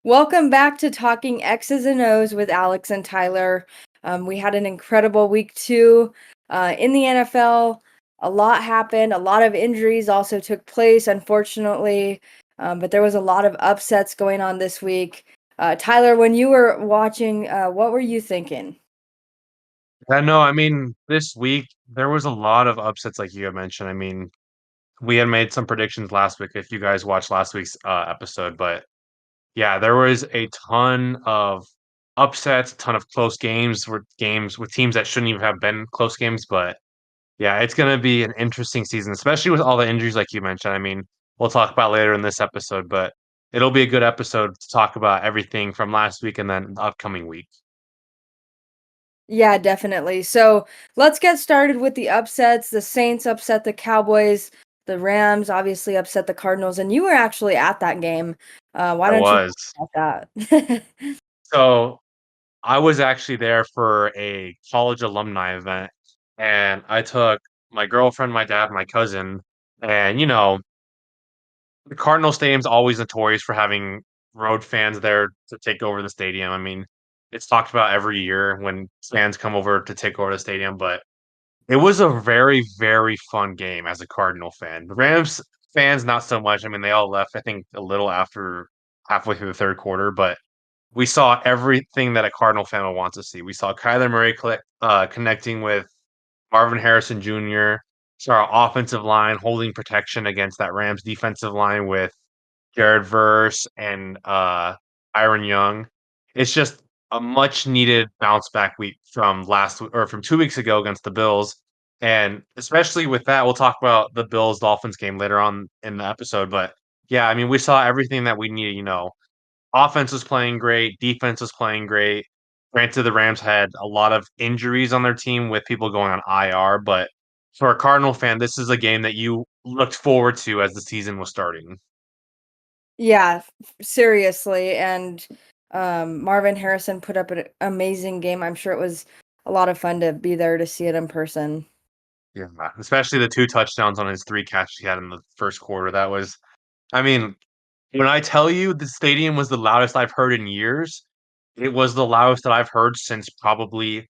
Welcome back to Talking X's and O's with Alex and Tyler. We had an incredible week 2 in the NFL. A lot happened. A lot of injuries also took place, unfortunately, but there was a lot of upsets going on this week. Tyler, when you were watching, what were you thinking? Yeah, no, I mean, this week there was a lot of upsets like you had mentioned. I mean, we had made some predictions last week if you guys watched last week's episode, but yeah, there was a ton of upsets, a ton of close games with teams that shouldn't even have been close games, but yeah, it's going to be an interesting season, especially with all the injuries like you mentioned. I mean, we'll talk about later in this episode, but it'll be a good episode to talk about everything from last week and then the upcoming week. Yeah, definitely. So let's get started with the upsets. The Saints upset the Cowboys. The Rams obviously upset the Cardinals, and you were actually at that game. Why I don't you was. talk about that? So I was actually there for a college alumni event, and I took my girlfriend, my dad, my cousin, and the Cardinal Stadium's always notorious for having road fans there to take over the stadium. I mean, it's talked about every year when fans come over to take over the stadium, but it was a very, very fun game as a Cardinal fan. The Rams fans, not so much. I mean, they all left, I think, a little after halfway through the third quarter, but we saw everything that a Cardinal fan would want to see. We saw Kyler Murray connecting with Marvin Harrison Jr. Saw our offensive line holding protection against that Rams defensive line with Jared Verse and Iron Young. It's just a much needed bounce back week from or from 2 weeks ago against the Bills. And especially with that, we'll talk about the Bills Dolphins game later on in the episode. But yeah, I mean, we saw everything that we needed. Offense was playing great, defense was playing great. Granted, the Rams had a lot of injuries on their team with people going on IR, but for a Cardinal fan, this is a game that you looked forward to as the season was starting. Yeah, seriously, and, Marvin Harrison put up an amazing game. I'm sure it was a lot of fun to be there to see it in person. Yeah, especially the two touchdowns on his three catches he had in the first quarter. I mean, when I tell you the stadium was the loudest I've heard in years, it was the loudest that I've heard since probably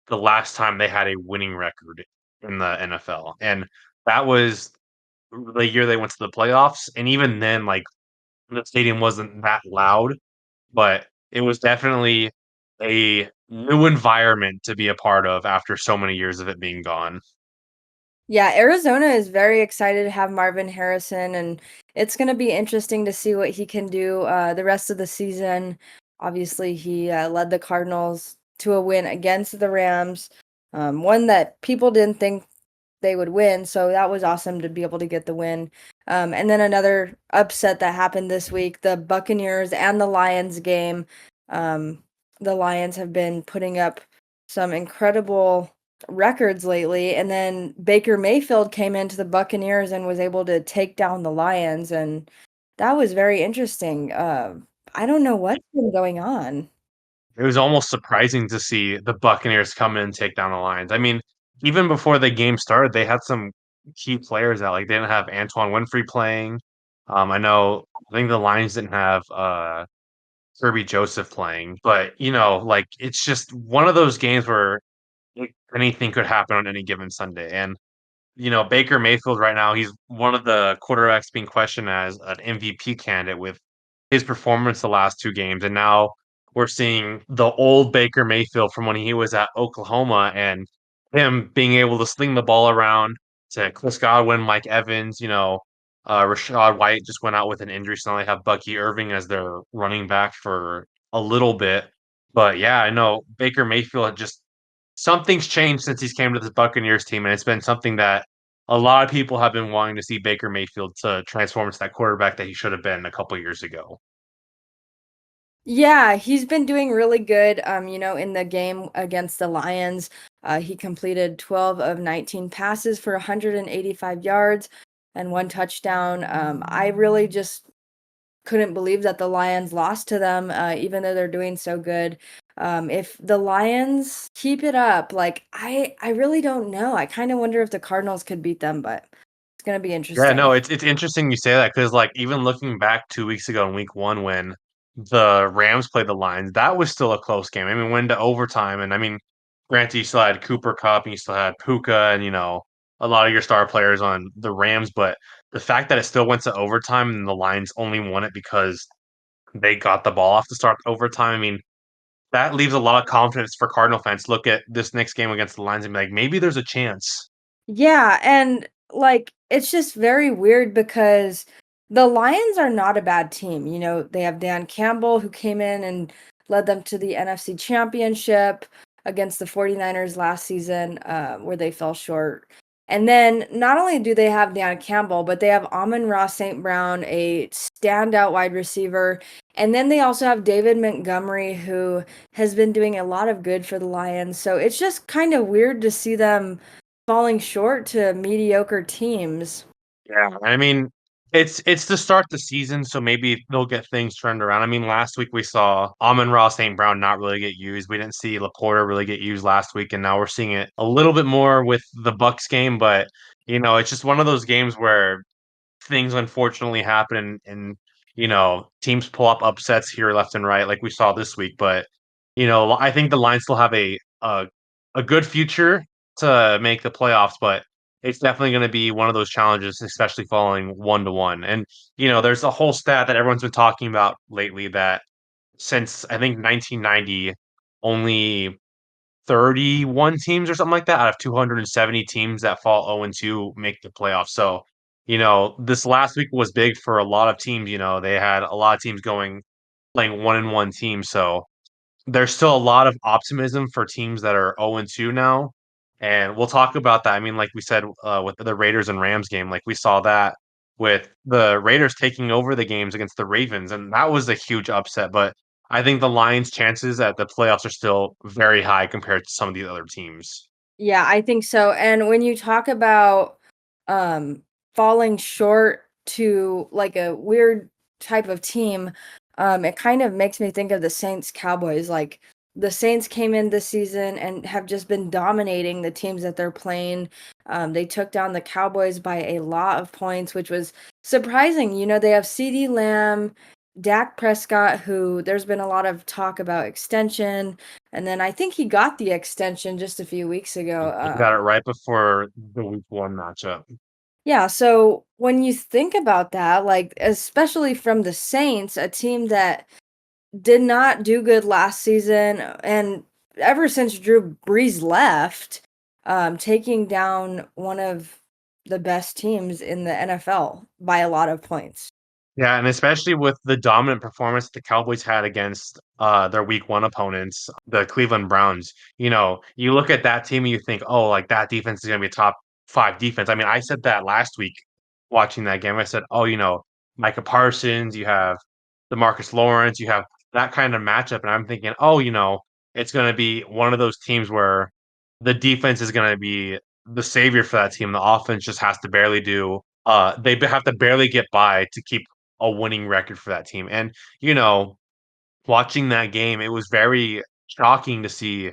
the last time they had a winning record in the NFL. And that was the year they went to the playoffs. And even then, like the stadium wasn't that loud, but it was definitely a new environment to be a part of after so many years of it being gone. Yeah, Arizona is very excited to have Marvin Harrison, and it's gonna be interesting to see what he can do, the rest of the season. Obviously, he, led the Cardinals to a win against the Rams, one that people didn't think they would win, so that was awesome to be able to get the win. And then another upset that happened this week, the Buccaneers and the Lions game. Um, the Lions have been putting up some incredible records lately, and then Baker Mayfield came into the Buccaneers and was able to take down the Lions, and that was very interesting. I don't know what's been going on. It was almost surprising to see the Buccaneers come in and take down the Lions. I mean, even before the game started, they had some key players out. Like they didn't have Antoine Winfrey playing. I think the Lions didn't have Kirby Joseph playing, but like it's just one of those games where anything could happen on any given Sunday. And Baker Mayfield right now, he's one of the quarterbacks being questioned as an MVP candidate with his performance the last two games. And now we're seeing the old Baker Mayfield from when he was at Oklahoma and him being able to sling the ball around to Chris Godwin, Mike Evans, Rashad White just went out with an injury, so now they have Bucky Irving as their running back for a little bit. But yeah, I know Baker Mayfield had just something's changed since he's came to the Buccaneers team, and it's been something that a lot of people have been wanting to see Baker Mayfield to transform into that quarterback that he should have been a couple years ago. Yeah, he's been doing really good. In the game against the Lions, he completed 12 of 19 passes for 185 yards and one touchdown. I really just couldn't believe that the Lions lost to them, even though they're doing so good. If the Lions keep it up, like I really don't know. I kind of wonder if the Cardinals could beat them, but it's gonna be Yeah, no, interesting. it's interesting you say that because like even looking back 2 weeks ago in week one when the Rams played the Lions, that was still a close game. I mean, went to overtime, and I mean, granted, you still had Cooper Kupp, and you still had Puka, and a lot of your star players on the Rams. But the fact that it still went to overtime and the Lions only won it because they got the ball off to start overtime. I mean, that leaves a lot of confidence for Cardinal fans to look at this next game against the Lions and be like, maybe there's a chance. Yeah, and, like, it's just very weird because the Lions are not a bad team, they have Dan Campbell who came in and led them to the NFC Championship against the 49ers last season, where they fell short. And then not only do they have Dan Campbell, but they have Amon-Ra St. Brown, a standout wide receiver, and then they also have David Montgomery, who has been doing a lot of good for the Lions, so it's just kind of weird to see them falling short to mediocre teams. Yeah, I mean, it's to start the season, so maybe they'll get things turned around. I mean, last week we saw Amon-Ra St. Brown not really get used. We didn't see Laporta really get used last week, and now we're seeing it a little bit more with the Bucks game. But it's just one of those games where things unfortunately happen, and teams pull up upsets here left and right, like we saw this week. But I think the Lions still have a good future to make the playoffs, but it's definitely going to be one of those challenges, especially falling 1-1. And there's a whole stat that everyone's been talking about lately that since I think 1990, only 31 teams or something like that out of 270 teams that fall 0-2 make the playoffs. So, this last week was big for a lot of teams. They had a lot of teams going playing 1-1 teams. So there's still a lot of optimism for teams that are 0-2 now. And we'll talk about that. I mean, like we said, with the Raiders and Rams game, like we saw that with the Raiders taking over the games against the Ravens, and that was a huge upset. But I think the Lions' chances at the playoffs are still very high compared to some of these other teams. Yeah, I think so, and when you talk about, um, falling short to, like, a weird type of team, it kind of makes me think of the Saints Cowboys, like, the Saints came in this season and have just been dominating the teams that they're playing. They took down the Cowboys by a lot of points, which was surprising. They have CeeDee Lamb, Dak Prescott, who there's been a lot of talk about extension, and then I think he got the extension just a few weeks ago. He got it right before the week 1 matchup. Yeah, so when you think about that, like especially from the Saints, a team that did not do good last season, and ever since Drew Brees left, taking down one of the best teams in the NFL by a lot of points. Yeah, and especially with the dominant performance the Cowboys had against their week 1 opponents, the Cleveland Browns. You look at that team and you think, oh, like that defense is gonna be a top 5 defense. I mean, I said that last week watching that game. I said, oh, Micah Parsons, you have DeMarcus Lawrence, you have that kind of matchup, and I'm thinking, oh, it's gonna be one of those teams where the defense is gonna be the savior for that team. The offense just has to barely do have to barely get by to keep a winning record for that team. And, watching that game, it was very shocking to see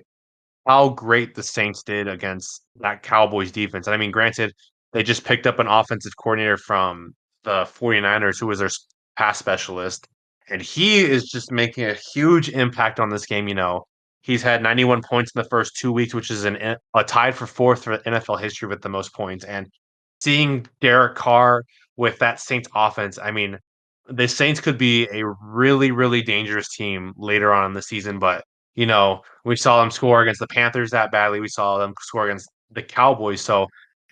how great the Saints did against that Cowboys defense. And I mean, granted, they just picked up an offensive coordinator from the 49ers who was their pass specialist, and he is just making a huge impact on this game. He's had 91 points in the first 2 weeks, which is a tied for fourth for NFL history with the most points. And seeing Derek Carr with that Saints offense, I mean, the Saints could be a really, really dangerous team later on in the season. But we saw them score against the Panthers that badly. We saw them score against the Cowboys. So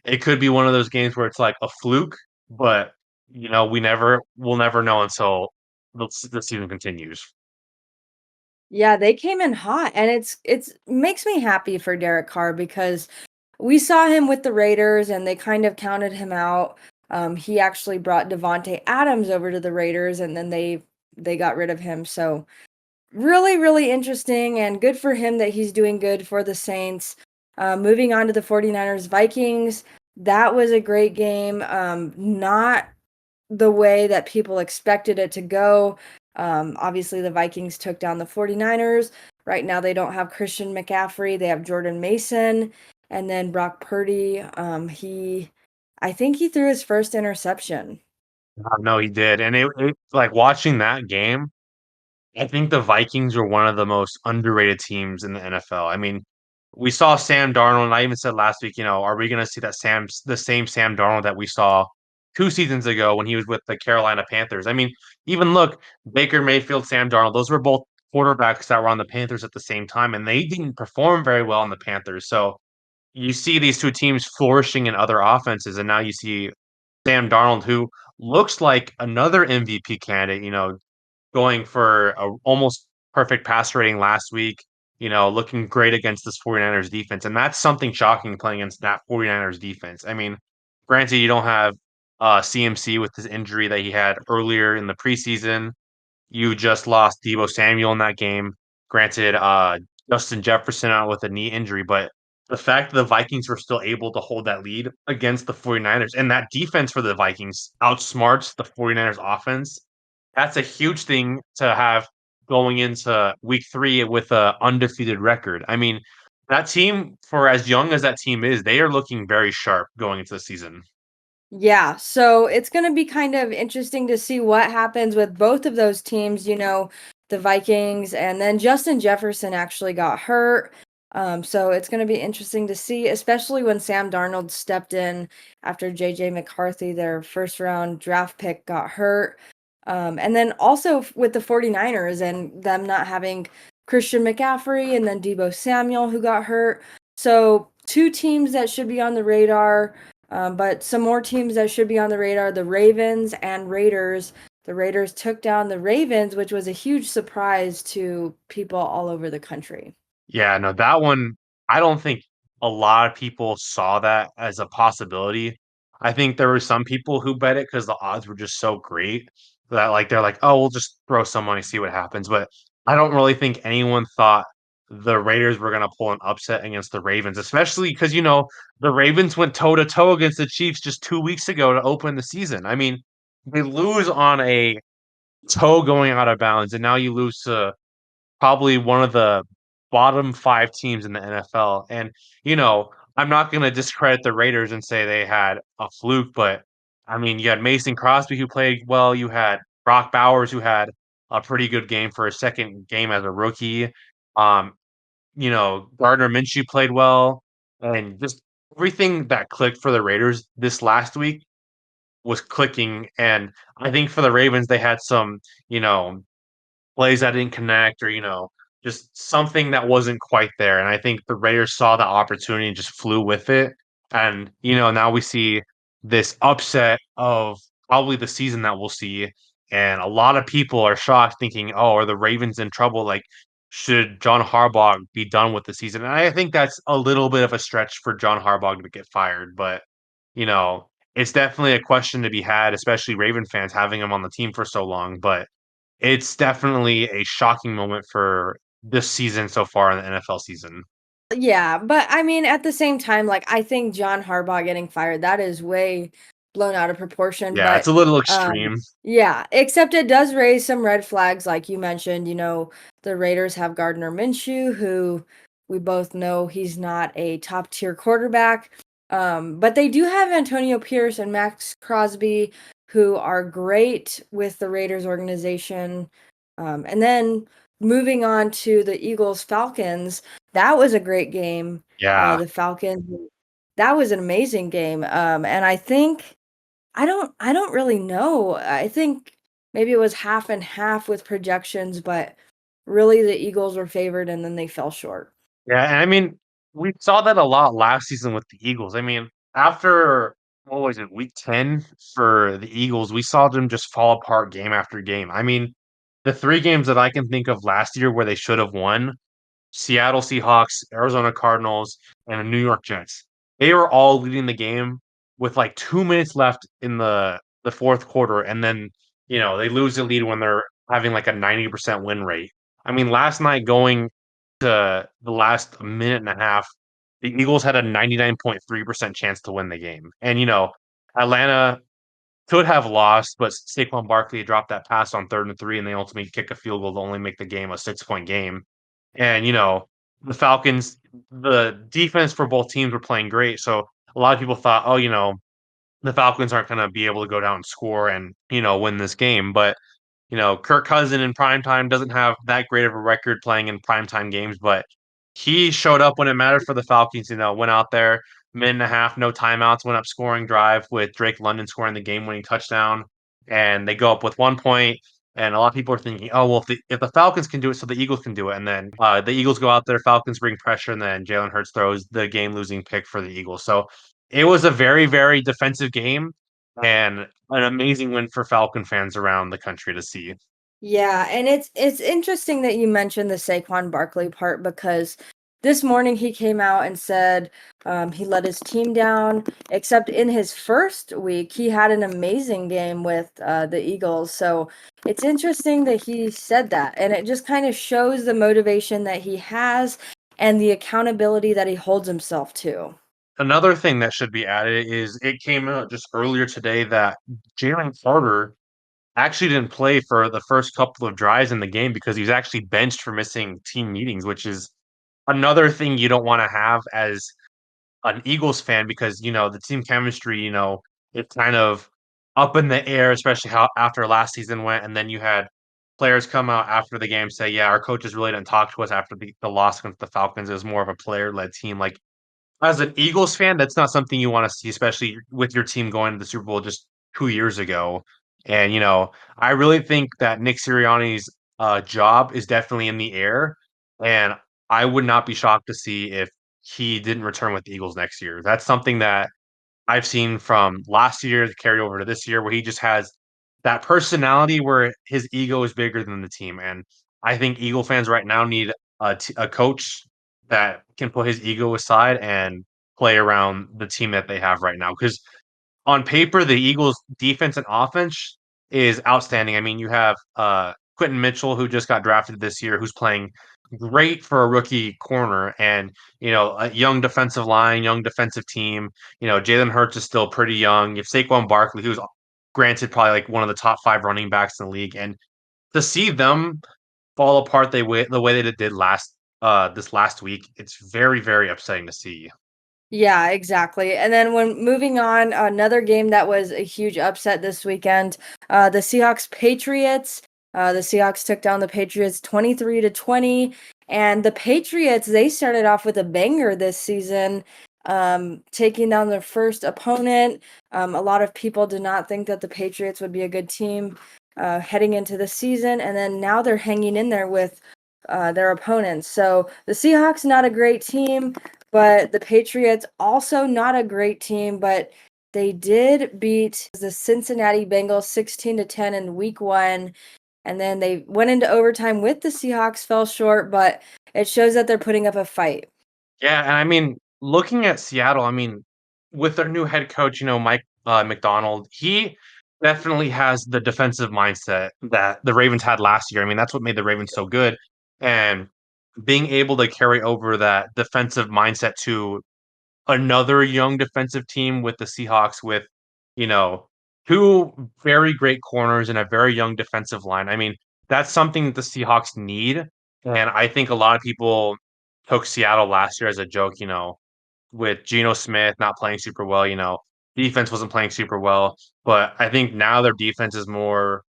it could be one of those games where it's like a fluke, but we'll never know until the season continues. Yeah, they came in hot, and it's makes me happy for Derek Carr because we saw him with the Raiders and they kind of counted him out. He actually brought Devontae Adams over to the Raiders and then they got rid of him. So really, really interesting and good for him that he's doing good for the Saints. Moving on to the 49ers Vikings, that was a great game. Not the way that people expected it to go. Obviously, the Vikings took down the 49ers. Right now, they don't have Christian McCaffrey. They have Jordan Mason and then Brock Purdy. I think he threw his first interception. No, he did, and it like watching that game. I think the Vikings are one of the most underrated teams in the NFL. I mean, we saw Sam Darnold, and I even said last week, are we going to see the same Sam Darnold that we saw 2 seasons ago when he was with the Carolina Panthers? I mean, even look, Baker Mayfield, Sam Darnold, those were both quarterbacks that were on the Panthers at the same time, and they didn't perform very well on the Panthers. So you see these two teams flourishing in other offenses, and now you see Sam Darnold, who looks like another MVP candidate, going for a almost perfect pass rating last week, looking great against this 49ers defense. And that's something shocking playing against that 49ers defense. I mean, granted, you don't have CMC with his injury that he had earlier in the preseason. You just lost Deebo Samuel in that game. Granted, Justin Jefferson out with a knee injury, but the fact that the Vikings were still able to hold that lead against the 49ers and that defense for the Vikings outsmarts the 49ers offense, that's a huge thing to have going into week 3 with a undefeated record. I mean, that team, for as young as that team is, they are looking very sharp going into the season. Yeah, so it's going to be kind of interesting to see what happens with both of those teams, the Vikings, and then Justin Jefferson actually got hurt. So it's going to be interesting to see, especially when Sam Darnold stepped in after JJ McCarthy, their first round draft pick, got hurt. And then also with the 49ers and them not having Christian McCaffrey and then Deebo Samuel, who got hurt. So two teams that should be on the radar. But some more teams that should be on the radar, the Ravens and Raiders. The Raiders took down the Ravens, which was a huge surprise to people all over the country. Yeah, no, that one, I don't think a lot of people saw that as a possibility. I think there were some people who bet it because the odds were just so great that they're like, oh, we'll just throw some money, see what happens. But I don't really think anyone thought the Raiders were gonna pull an upset against the Ravens, especially because the Ravens went toe to toe against the Chiefs just 2 weeks ago to open the season. I mean, they lose on a toe going out of bounds, and now you lose to probably one of the bottom 5 teams in the NFL, and, I'm not gonna discredit the Raiders and say they had a fluke, but, I mean, you had Mason Crosby who played well, you had Brock Bowers who had a pretty good game for his 2nd game as a rookie, um, Gardner Minshew played well, and just everything that clicked for the Raiders this last week was clicking, and I think for the Ravens, they had some, you know, plays that didn't connect or, just something that wasn't quite there. And I think the Raiders saw the opportunity and just flew with it. And, now we see this upset of probably the season that we'll see. And a lot of people are shocked thinking, oh, are the Ravens in trouble? Like, should John Harbaugh be done with the season? And I think that's a little bit of a stretch for John Harbaugh to get fired. But, you know, it's definitely a question to be had, especially Raven fans having him on the team for so long. But it's definitely a shocking moment for this season so far in the NFL season. Yeah, but I mean, at the same time, like I think John Harbaugh getting fired, that is way blown out of proportion. Yeah, it's But a little extreme. yeah, except it does raise some red flags, like you mentioned. The Raiders have Gardner Minshew, who we both know he's not a top tier quarterback. But they do have Antonio Pierce and Max Crosby, who are great with the Raiders organization. And then moving on to the Eagles Falcons, that was a great game. Yeah. The Falcons, that was an amazing game. And I think I don't really know. I think maybe it was half and half with projections, but really the Eagles were favored and then they fell short. Yeah, and I mean, we saw that a lot last season with the Eagles. I mean, after what was it, week 10 for the Eagles, we saw them just fall apart game after game. I mean, the 3 games that I can think of last year where they should have won, Seattle Seahawks, Arizona Cardinals, and the New York Jets. They were all leading the game with like 2 minutes left in the 4th quarter, and then, they lose the lead when they're having like a 90% win rate. I mean, last night going to the last minute and a half, the Eagles had a 99.3% chance to win the game. And, Atlanta could have lost, but Saquon Barkley dropped that pass on 3rd and 3, and they ultimately kick a field goal to only make the game a 6-point game. And, the Falcons, the defense for both teams were playing great. So a lot of people thought, oh, the Falcons aren't going to be able to go down and score and, win this game. But, Kirk Cousin in primetime doesn't have that great of a record playing in primetime games, but he showed up when it mattered for the Falcons, went out there, minute and a half, no timeouts, went up scoring drive with Drake London scoring the game-winning touchdown, and they go up with 1 point. And a lot of people are thinking, oh, well, if the Falcons can do it, so the Eagles can do it. And then the Eagles go out there, Falcons bring pressure, and then Jalen Hurts throws the game-losing pick for the Eagles. So it was a very, very defensive game and an amazing win for Falcon fans around the country to see. Yeah, and it's interesting that you mentioned the Saquon Barkley part because this morning he came out and said he let his team down, except in his first week he had an amazing game with the Eagles. So it's interesting that he said that, and it just kind of shows the motivation that he has and the accountability that he holds himself to. Another thing that should be added is it came out just earlier today that Jalen Carter actually didn't play for the first couple of drives in the game because he was actually benched for missing team meetings, which is another thing you don't want to have as an Eagles fan because the team chemistry, it's kind of up in the air, especially how after last season went, and then you had players come out after the game say, "Yeah, our coaches really didn't talk to us after the loss against the Falcons. It was more of a player-led team." Like as an Eagles fan, that's not something you want to see, especially with your team going to the Super Bowl just 2 years ago. And I really think that Nick Sirianni's job is definitely in the air, and I would not be shocked to see if he didn't return with the Eagles next year. That's something that I've seen from last year carried over to this year, where he just has that personality where his ego is bigger than the team. And I think Eagle fans right now need a coach that can put his ego aside and play around the team that they have right now. Because on paper, the Eagles' defense and offense is outstanding. I mean, you have Quentin Mitchell, who just got drafted this year, who's playing great for a rookie corner, and a young defensive line, young defensive team. Jalen Hurts is still pretty young. You have Saquon Barkley, who's granted probably like one of the top 5 running backs in the league, and to see them fall apart the way that it did this last week, it's very, very upsetting to see. Yeah, exactly. And then when moving on, another game that was a huge upset this weekend, the Seahawks Patriots. The Seahawks took down the Patriots 23-20, and the Patriots, they started off with a banger this season, taking down their first opponent. A lot of people did not think that the Patriots would be a good team heading into the season, and then now they're hanging in there with their opponents. So the Seahawks, not a great team. But the Patriots also not a great team, but they did beat the Cincinnati Bengals 16-10 in week 1. And then they went into overtime with the Seahawks, fell short, but it shows that they're putting up a fight. Yeah, and I mean, looking at Seattle, I mean, with their new head coach, Mike McDonald, he definitely has the defensive mindset that the Ravens had last year. I mean, that's what made the Ravens so good. And being able to carry over that defensive mindset to another young defensive team with the Seahawks with, you know, two very great corners and a very young defensive line. I mean, that's something that the Seahawks need. And I think a lot of people took Seattle last year as a joke, with Geno Smith not playing super well, defense wasn't playing super well. But I think now their defense is more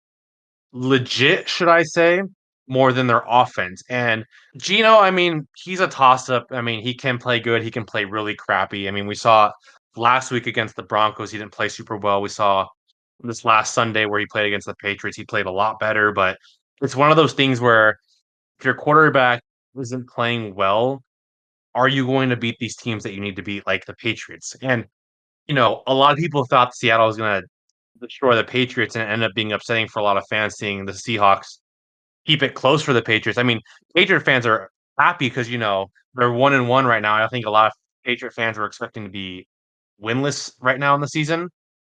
legit, should I say, more than their offense. And Gino, I mean, he's a toss up. I mean, he can play good, he can play really crappy. I mean, we saw last week against the Broncos, he didn't play super well. We saw this last Sunday where he played against the Patriots, he played a lot better. But it's one of those things where if your quarterback isn't playing well, are you going to beat these teams that you need to beat, like the Patriots? And, a lot of people thought Seattle was going to destroy the Patriots and end up being upsetting for a lot of fans seeing the Seahawks keep it close for the Patriots. I mean, Patriot fans are happy because they're 1-1 right now. I think a lot of Patriot fans were expecting to be winless right now in the season,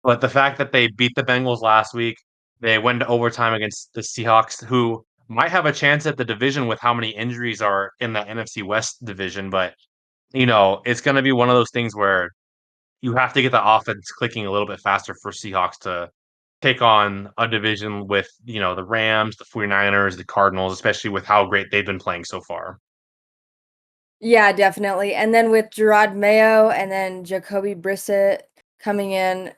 but the fact that they beat the Bengals last week, they went to overtime against the Seahawks, who might have a chance at the division with how many injuries are in the NFC West division. But it's going to be one of those things where you have to get the offense clicking a little bit faster for Seahawks to take on a division with, the Rams, the 49ers, the Cardinals, especially with how great they've been playing so far. Yeah, definitely. And then with Gerard Mayo and then Jacoby Brissett coming in,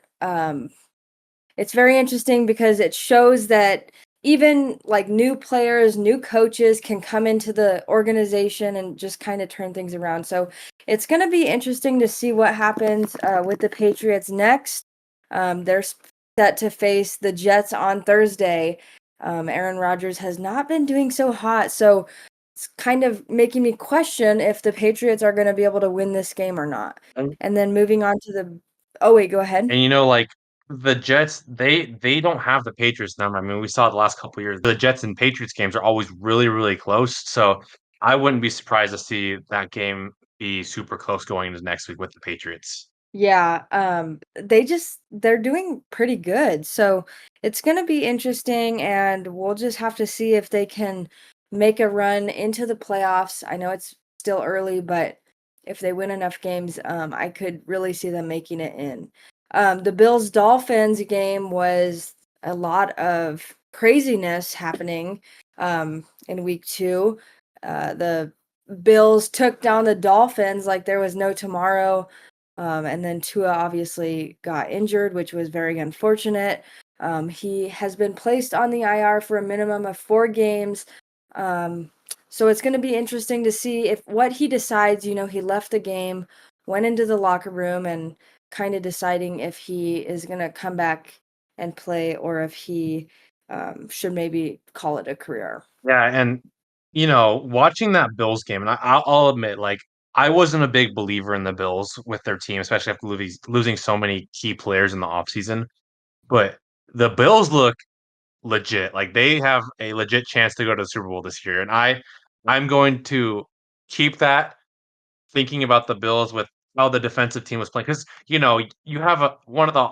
it's very interesting because it shows that even like new players, new coaches can come into the organization and just kind of turn things around. So it's going to be interesting to see what happens with the Patriots next. They're set to face the Jets on Thursday. Aaron Rodgers has not been doing so hot, so it's kind of making me question if the Patriots are going to be able to win this game or not. And And then moving on to the oh wait, go ahead. and, like, the Jets, they don't have the Patriots number. I mean, we saw it the last couple years. The Jets and Patriots games are always really, really close, so I wouldn't be surprised to see that game be super close going into next week with the Patriots. Yeah, they're doing pretty good. So it's going to be interesting, and we'll just have to see if they can make a run into the playoffs. I know it's still early, but if they win enough games, I could really see them making it in. The Bills Dolphins game was a lot of craziness happening in week two. The Bills took down the Dolphins like there was no tomorrow. And then Tua obviously got injured, which was very unfortunate. He has been placed on the IR for a minimum of 4 games. Um, so it's going to be interesting to see if what he decides. He left the game, went into the locker room, and kind of deciding if he is going to come back and play or if he should maybe call it a career. Yeah, and, watching that Bills game, and I'll admit, like, I wasn't a big believer in the Bills with their team, especially after losing so many key players in the offseason, but the Bills look legit. Like, they have a legit chance to go to the Super Bowl this year, and I'm going to keep that thinking about the Bills with how the defensive team was playing, 'cause, you have one of the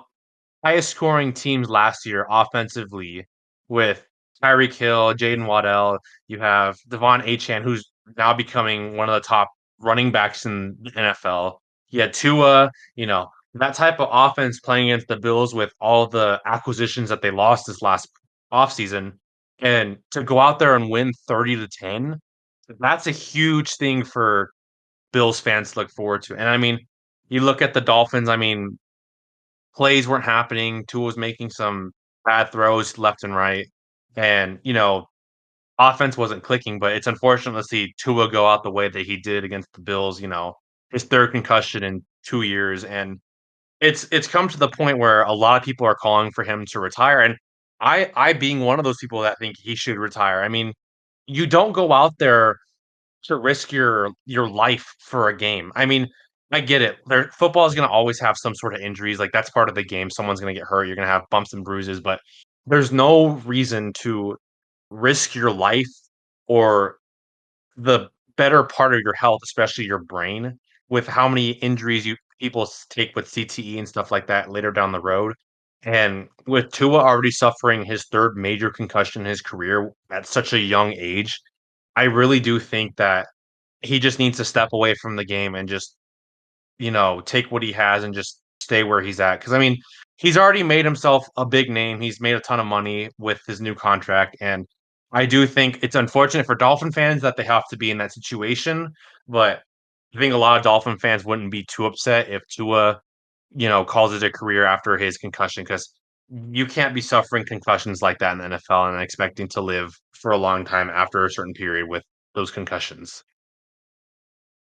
highest scoring teams last year offensively with Tyreek Hill, Jaden Waddell. You have Devon Achane, who's now becoming one of the top running backs in the NFL. You had Tua, that type of offense playing against the Bills with all the acquisitions that they lost this last offseason, and to go out there and win 30-10, that's a huge thing for Bills fans to look forward to. And I mean, you look at the Dolphins, I mean, plays weren't happening. Tua was making some bad throws left and right, and, offense wasn't clicking, but it's unfortunate to see Tua go out the way that he did against the Bills, his 3rd concussion in 2 years, and it's come to the point where a lot of people are calling for him to retire, and I being one of those people that think he should retire. I mean, you don't go out there to risk your life for a game. I mean, I get it. Football is gonna always have some sort of injuries, like, that's part of the game. Someone's gonna get hurt, you're gonna have bumps and bruises, but there's no reason to risk your life or the better part of your health, especially your brain, with how many injuries you people take with CTE and stuff like that later down the road. And with Tua already suffering his 3rd major concussion in his career at such a young age, I really do think that he just needs to step away from the game and just, take what he has and just stay where he's at. Because I mean, he's already made himself a big name. He's made a ton of money with his new contract, and I do think it's unfortunate for Dolphin fans that they have to be in that situation, but I think a lot of Dolphin fans wouldn't be too upset if Tua, calls it a career after his concussion, because you can't be suffering concussions like that in the NFL and expecting to live for a long time after a certain period with those concussions.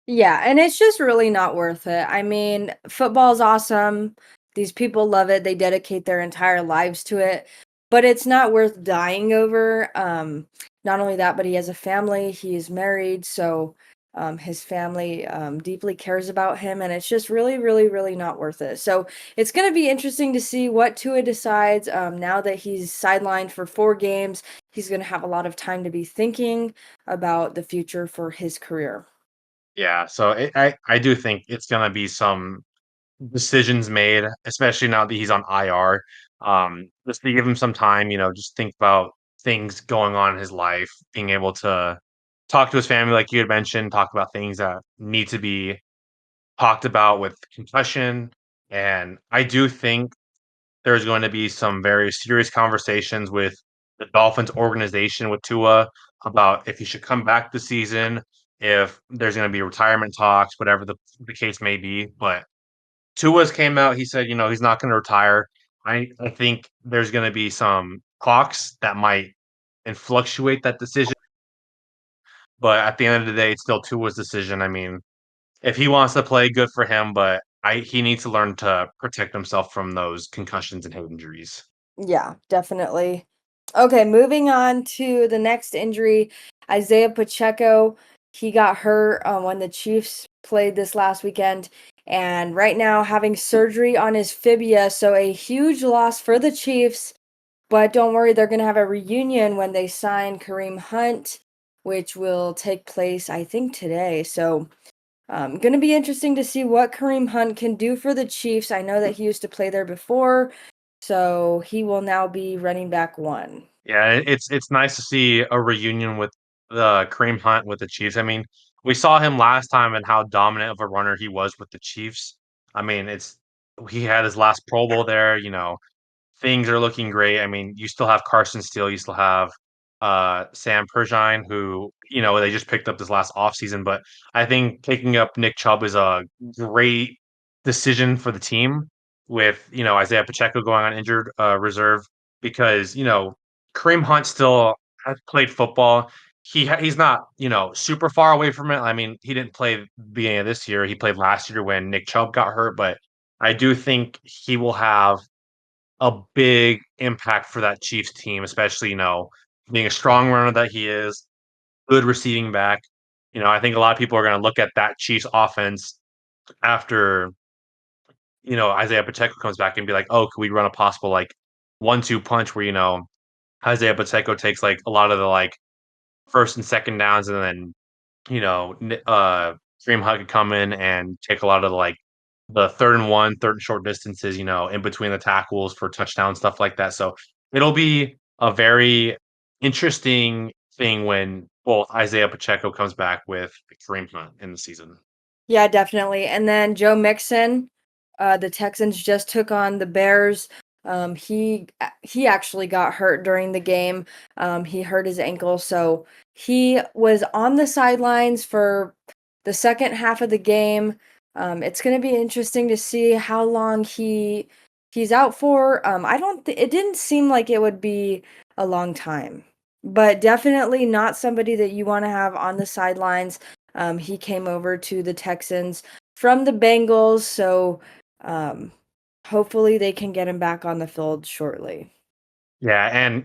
Yeah, and it's just really not worth it. I mean, football's awesome. These people love it. They dedicate their entire lives to it, but it's not worth dying over. Not only that, but he has a family. He's married, so his family deeply cares about him, and it's just really, really, really not worth it. So it's going to be interesting to see what Tua decides. Now that he's sidelined for 4 games, he's going to have a lot of time to be thinking about the future for his career. Yeah, so I do think it's gonna be some decisions made, especially now that he's on IR. Just to give him some time, just think about things going on in his life, being able to talk to his family, like you had mentioned, talk about things that need to be talked about with concussion. And I do think there's going to be some very serious conversations with the Dolphins organization with Tua about if he should come back this season, if there's going to be retirement talks, whatever the case may be. But Tua's came out, he said, he's not going to retire. I think there's going to be some clocks that might and fluctuate that decision. But at the end of the day, it's still Tua's decision. I mean, if he wants to play, good for him, but he needs to learn to protect himself from those concussions and head injuries. Yeah, definitely. Okay, moving on to the next injury, Isaiah Pacheco. He got hurt when the Chiefs played this last weekend, and right now having surgery on his fibia, so a huge loss for the Chiefs. But don't worry, they're going to have a reunion when they sign Kareem Hunt, which will take place, I think, today. So going to be interesting to see what Kareem Hunt can do for the Chiefs. I know that he used to play there before, so he will now be running back one. Yeah, it's nice to see a reunion with the Kareem Hunt with the Chiefs. I mean, we saw him last time and how dominant of a runner he was with the Chiefs. I mean, it's he had his last Pro Bowl there, things are looking great. I mean, you still have Carson Steele, you still have Sam Pershine, who, they just picked up this last offseason. But I think picking up Nick Chubb is a great decision for the team with, Isaiah Pacheco going on injured reserve because, Kareem Hunt still has played football. He's not, super far away from it. I mean, he didn't play the beginning of this year. He played last year when Nick Chubb got hurt, but I do think he will have a big impact for that Chiefs team, especially, being a strong runner that he is, good receiving back. I think a lot of people are going to look at that Chiefs offense after, Isaiah Pacheco comes back and be like, oh, could we run a possible like 1-2 punch where, Isaiah Pacheco takes like a lot of the like first and second downs and then Kareem Hunt could come in and take a lot of the 3rd and 1, 3rd and short distances, in between the tackles for touchdown, stuff like that. So it'll be a very interesting thing when both Isaiah Pacheco comes back with Kareem Hunt in the season. Yeah, definitely. And then Joe Mixon, the Texans just took on the Bears. He actually got hurt during the game. He hurt his ankle, so he was on the sidelines for the second half of the game. It's going to be interesting to see how long he's out for. I don't. It didn't seem like it would be a long time, but definitely not somebody that you want to have on the sidelines. He came over to the Texans from the Bengals, so um, hopefully they can get him back on the field shortly. Yeah, and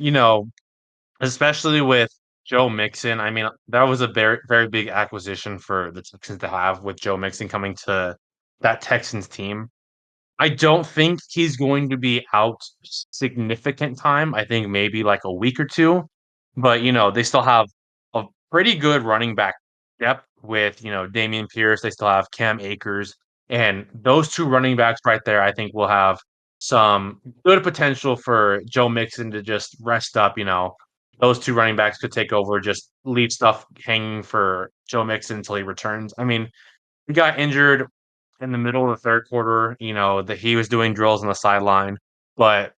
especially with Joe Mixon, I mean, that was a very, very big acquisition for the Texans to have with Joe Mixon coming to that Texans team. I don't think he's going to be out significant time. I think maybe like a week or 2, but, they still have a pretty good running back depth with, Dameon Pierce. They still have Cam Akers, and those 2 running backs right there, I think will have some good potential for Joe Mixon to just rest up. Those 2 running backs could take over, just leave stuff hanging for Joe Mixon until he returns. I mean, he got injured in the middle of the 3rd quarter, that he was doing drills on the sideline, but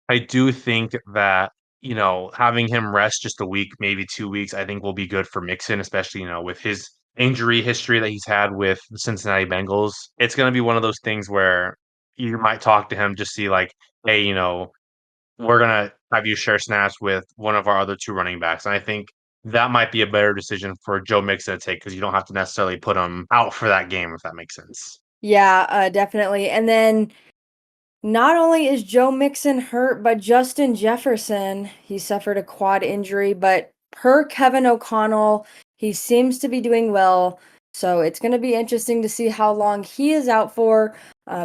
I do think that, having him rest just a week, maybe 2 weeks, I think will be good for Mixon, especially, with his injury history that he's had with the Cincinnati Bengals. It's gonna be one of those things where you might talk to him, just see like, "Hey, we're gonna have you share snaps with one of our other 2 running backs," and I think that might be a better decision for Joe Mixon to take because you don't have to necessarily put him out for that game, if that makes sense. Yeah, definitely. And then not only is Joe Mixon hurt, but Justin Jefferson, he suffered a quad injury, but per Kevin O'Connell, he seems to be doing well. So it's going to be interesting to see how long he is out for.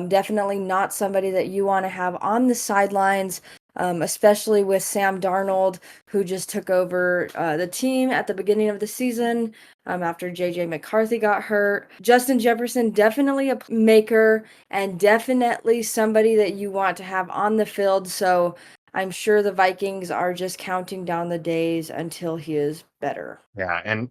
Definitely not somebody that you want to have on the sidelines, especially with Sam Darnold, who just took over the team at the beginning of the season after JJ McCarthy got hurt. Justin Jefferson, definitely a maker and definitely somebody that you want to have on the field. So I'm sure the Vikings are just counting down the days until he is better. Yeah, and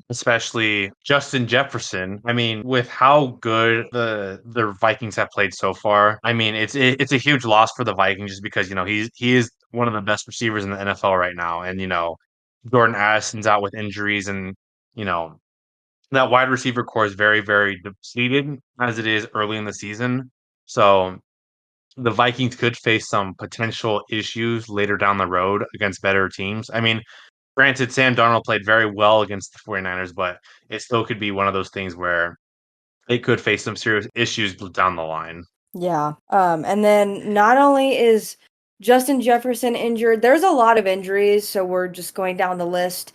especially Justin Jefferson. I mean, with how good the Vikings have played so far, I mean, it's a huge loss for the Vikings just because he is one of the best receivers in the NFL right now, and Jordan Addison's out with injuries, and you know that wide receiver core is very, very depleted as it is early in the season. So the Vikings could face some potential issues later down the road against better teams. I mean, granted, Sam Darnold played very well against the 49ers, but it still could be one of those things where they could face some serious issues down the line. Yeah. And then not only is Justin Jefferson injured, there's a lot of injuries, so we're just going down the list.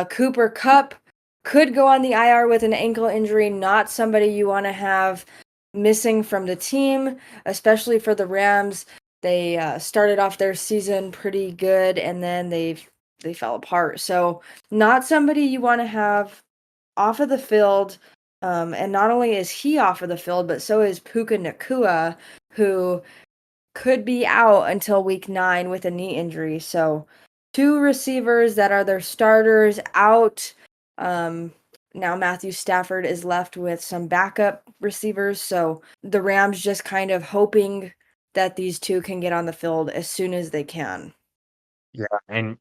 Cooper Kupp could go on the IR with an ankle injury, not somebody you want to have missing from the team, especially for the Rams. They started off their season pretty good, and then they fell apart. So not somebody you want to have off of the field. And not only is he off of the field, but so is Puka Nakua, who could be out until week 9 with a knee injury. So, two receivers that are their starters out. Um, Now Matthew Stafford is left with some backup receivers. So, the Rams just kind of hoping that these two can get on the field as soon as they can. Yeah, and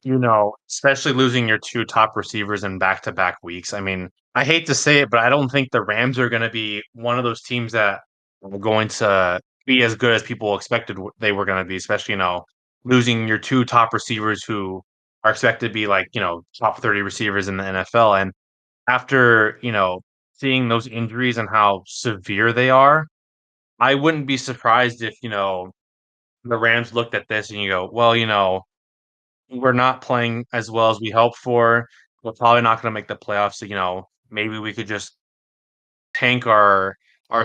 especially losing your two top receivers in back-to-back weeks. I mean, I hate to say it, but I don't think the Rams are going to be one of those teams that are going to be as good as people expected they were going to be, especially, losing your two top receivers who are expected to be like, top 30 receivers in the NFL. And after, seeing those injuries and how severe they are, I wouldn't be surprised if, the Rams looked at this and you go, well, we're not playing as well as we hoped for. We're probably not gonna make the playoffs, so, maybe we could just tank our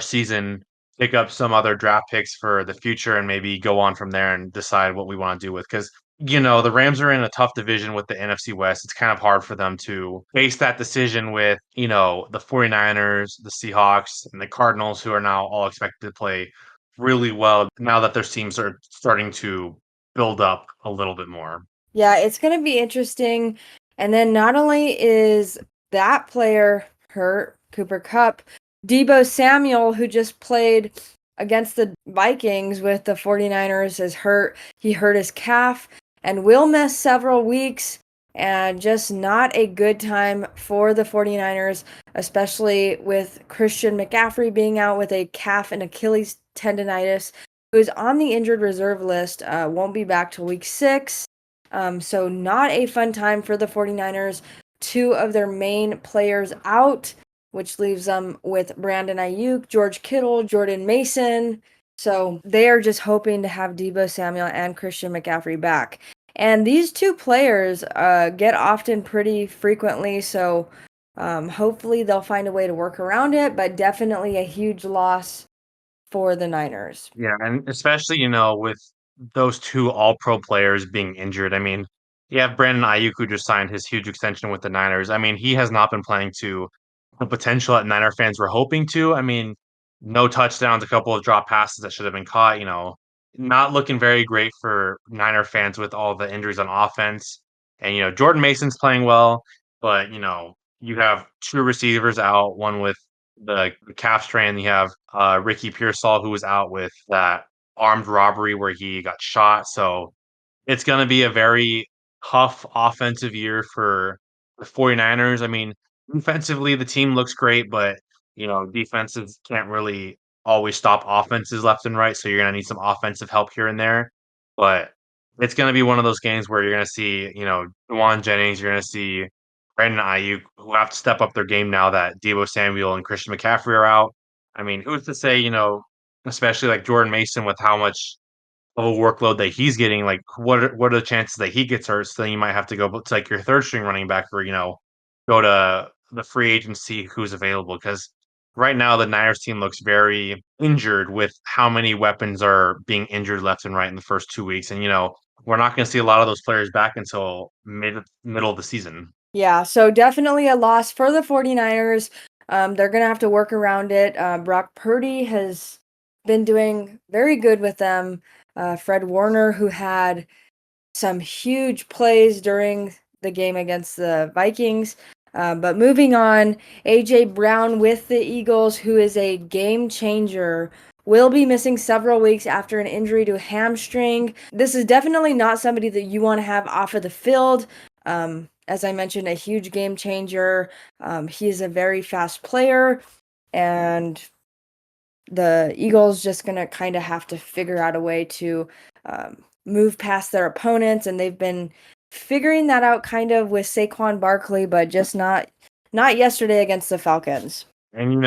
season, pick up some other draft picks for the future, and maybe go on from there and decide what we wanna do with. Because the Rams are in a tough division with the NFC West. It's kind of hard for them to face that decision with, the 49ers, the Seahawks, and the Cardinals, who are now all expected to play really well now that their teams are starting to build up a little bit more. Yeah, it's going to be interesting. And then not only is that player hurt, Cooper Kupp, Debo Samuel, who just played against the Vikings with the 49ers, is hurt. He hurt his calf and will miss several weeks. And just not a good time for the 49ers, especially with Christian McCaffrey being out with a calf and Achilles tendonitis, who is on the injured reserve list, won't be back till week 6. So not a fun time for the 49ers. Two of their main players out, which leaves them with Brandon Ayuk, George Kittle, Jordan Mason. So they are just hoping to have Debo Samuel and Christian McCaffrey back. And these two players get often pretty frequently, so hopefully they'll find a way to work around it, but definitely a huge loss for the Niners. Yeah, and especially, with those two all-pro players being injured. I mean, you have Brandon Ayuk who just signed his huge extension with the Niners. I mean, he has not been playing to the potential that Niner fans were hoping to. I mean, no touchdowns, a couple of drop passes that should have been caught, not looking very great for Niner fans with all the injuries on offense. And, Jordan Mason's playing well, but, you have two receivers out, one with the calf strain. You have Ricky Pearsall, who was out with that armed robbery where he got shot. So it's going to be a very tough offensive year for the 49ers. I mean, defensively, the team looks great, but, defenses can't really always stop offenses left and right. So you're going to need some offensive help here and there. But it's going to be one of those games where you're going to see, Dewan Jennings, you're going to see Brandon Ayuk, who have to step up their game now that Deebo Samuel and Christian McCaffrey are out. I mean, who's to say, especially like Jordan Mason with how much of a workload that he's getting, like what are the chances that he gets hurt? So then you might have to go to like your third string running back or, go to the free agency who's available. Because right now the Niners team looks very injured with how many weapons are being injured left and right in the first 2 weeks. And, we're not going to see a lot of those players back until middle of the season. Yeah, so definitely a loss for the 49ers. They're going to have to work around it. Brock Purdy has been doing very good with them. Fred Warner, who had some huge plays during the game against the Vikings. But moving on, A.J. Brown with the Eagles, who is a game changer, will be missing several weeks after an injury to a hamstring. This is definitely not somebody that you want to have off of the field. As I mentioned, a huge game changer. He is a very fast player, and the Eagles just gonna kind of have to figure out a way to move past their opponents, and they've been figuring that out kind of with Saquon Barkley, but just not yesterday against the Falcons. And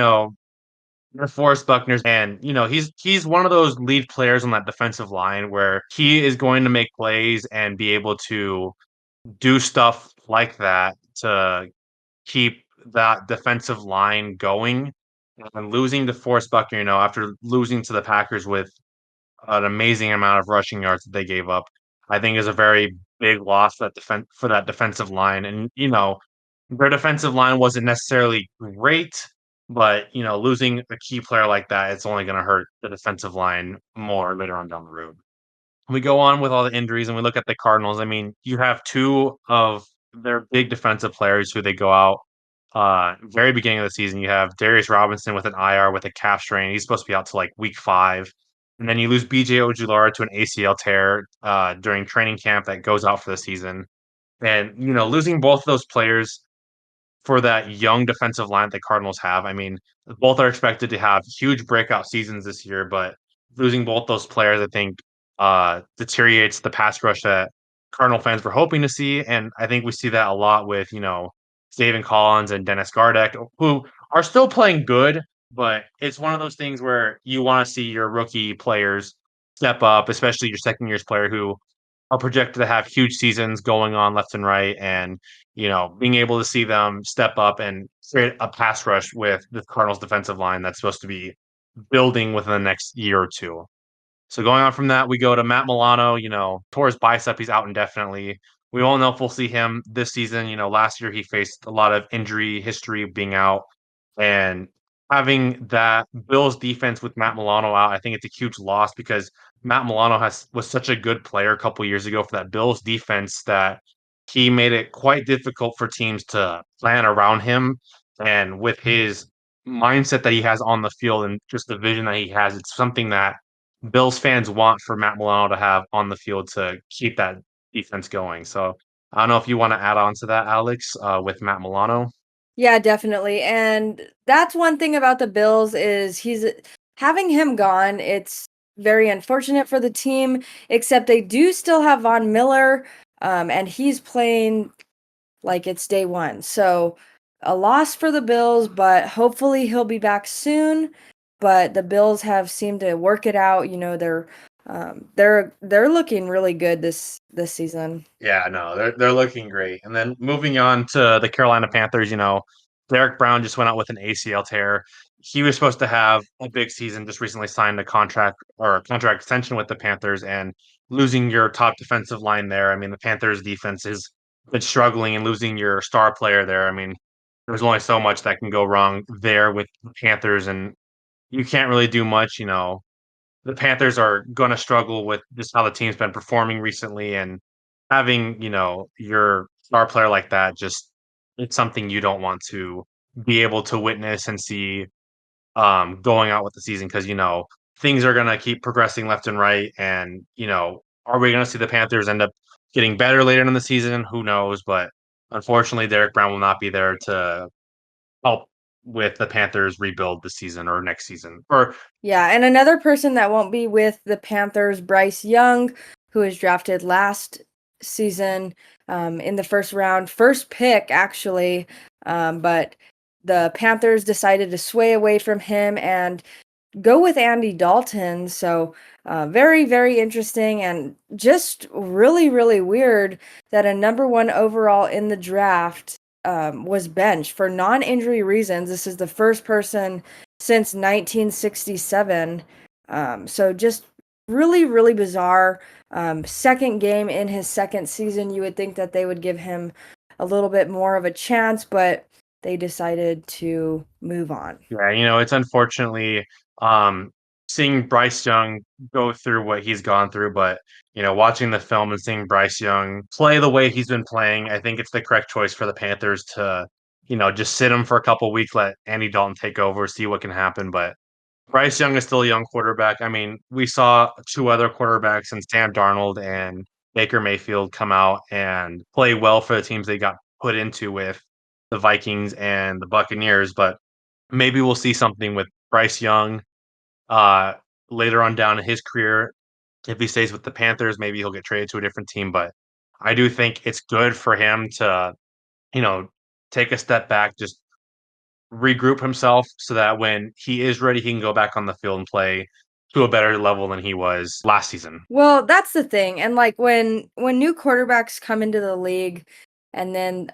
DeForest Buckner's, and he's one of those lead players on that defensive line where he is going to make plays and be able to do stuff like that to keep that defensive line going. And losing DeForest Buckner, after losing to the Packers with an amazing amount of rushing yards that they gave up, I think is a very big loss for that defensive line. And their defensive line wasn't necessarily great, but losing a key player like that, it's only going to hurt the defensive line more later on down the road. We go on with all the injuries and we look at the Cardinals. I mean, you have two of their big defensive players who they go out very beginning of the season. You have Darius Robinson with an IR with a calf strain. He's supposed to be out to like week 5. And then you lose BJ Ojulari to an ACL tear during training camp that goes out for the season. And losing both of those players for that young defensive line that the Cardinals have. I mean, both are expected to have huge breakout seasons this year, but losing both those players, I think, deteriorates the pass rush that Cardinal fans were hoping to see. And I think we see that a lot with, David Collins and Dennis Gardeck, who are still playing good, but it's one of those things where you want to see your rookie players step up, especially your second year's player who are projected to have huge seasons going on left and right, and being able to see them step up and create a pass rush with the Cardinals defensive line that's supposed to be building within the next year or two. So going on from that, we go to Matt Milano. Tore his bicep, he's out indefinitely. We all know if we'll see him this season. Last year he faced a lot of injury history being out, and having that Bills defense with Matt Milano out, I think it's a huge loss because Matt Milano was such a good player a couple years ago for that Bills defense that he made it quite difficult for teams to plan around him. And with his mindset that he has on the field and just the vision that he has, it's something that Bills fans want for Matt Milano to have on the field to keep that defense going. So I don't know if you want to add on to that, Alex, with Matt Milano. Yeah, definitely. And that's one thing about the Bills is he's having him gone. It's very unfortunate for the team, except they do still have Von Miller, and he's playing like it's day one. So a loss for the Bills, but hopefully he'll be back soon. But the Bills have seemed to work it out. They're looking really good this season. Yeah, no, they're looking great. And then moving on to the Carolina Panthers, Derek Brown just went out with an ACL tear. He was supposed to have a big season, just recently signed a contract or a contract extension with the Panthers, and losing your top defensive line there. I mean, the Panthers defense has been struggling, and losing your star player there. I mean, there's only so much that can go wrong there with the Panthers, and you can't really do much. The Panthers are going to struggle with just how the team's been performing recently, and having, your star player like that, just it's something you don't want to be able to witness and see going out with the season because, things are going to keep progressing left and right. And, are we going to see the Panthers end up getting better later in the season? Who knows? But unfortunately, Derek Brown will not be there to help with the Panthers rebuild this season or next season. Or Yeah, and another person that won't be with the Panthers, Bryce Young, who was drafted last season in the first round, first pick actually, but the Panthers decided to sway away from him and go with Andy Dalton. So very, very interesting and just really, really weird that a number one overall in the draft was benched for non-injury reasons. This is the first person since 1967. So just really, really bizarre. Second game in his second season, you would think that they would give him a little bit more of a chance, but they decided to move on. yeah, it's unfortunately seeing Bryce Young go through what he's gone through, but watching the film and seeing Bryce Young play the way he's been playing, I think it's the correct choice for the Panthers to, just sit him for a couple weeks, let Andy Dalton take over, see what can happen. But Bryce Young is still a young quarterback. I mean, we saw two other quarterbacks in Sam Darnold and Baker Mayfield come out and play well for the teams they got put into with the Vikings and the Buccaneers, but maybe we'll see something with Bryce Young uh, later on down in his career. If he stays with the Panthers, maybe he'll get traded to a different team, but I do think it's good for him to, you know, take a step back, just regroup himself so that when he is ready, he can go back on the field and play to a better level than he was last season. Well, that's the thing, and, like, when new quarterbacks come into the league and then,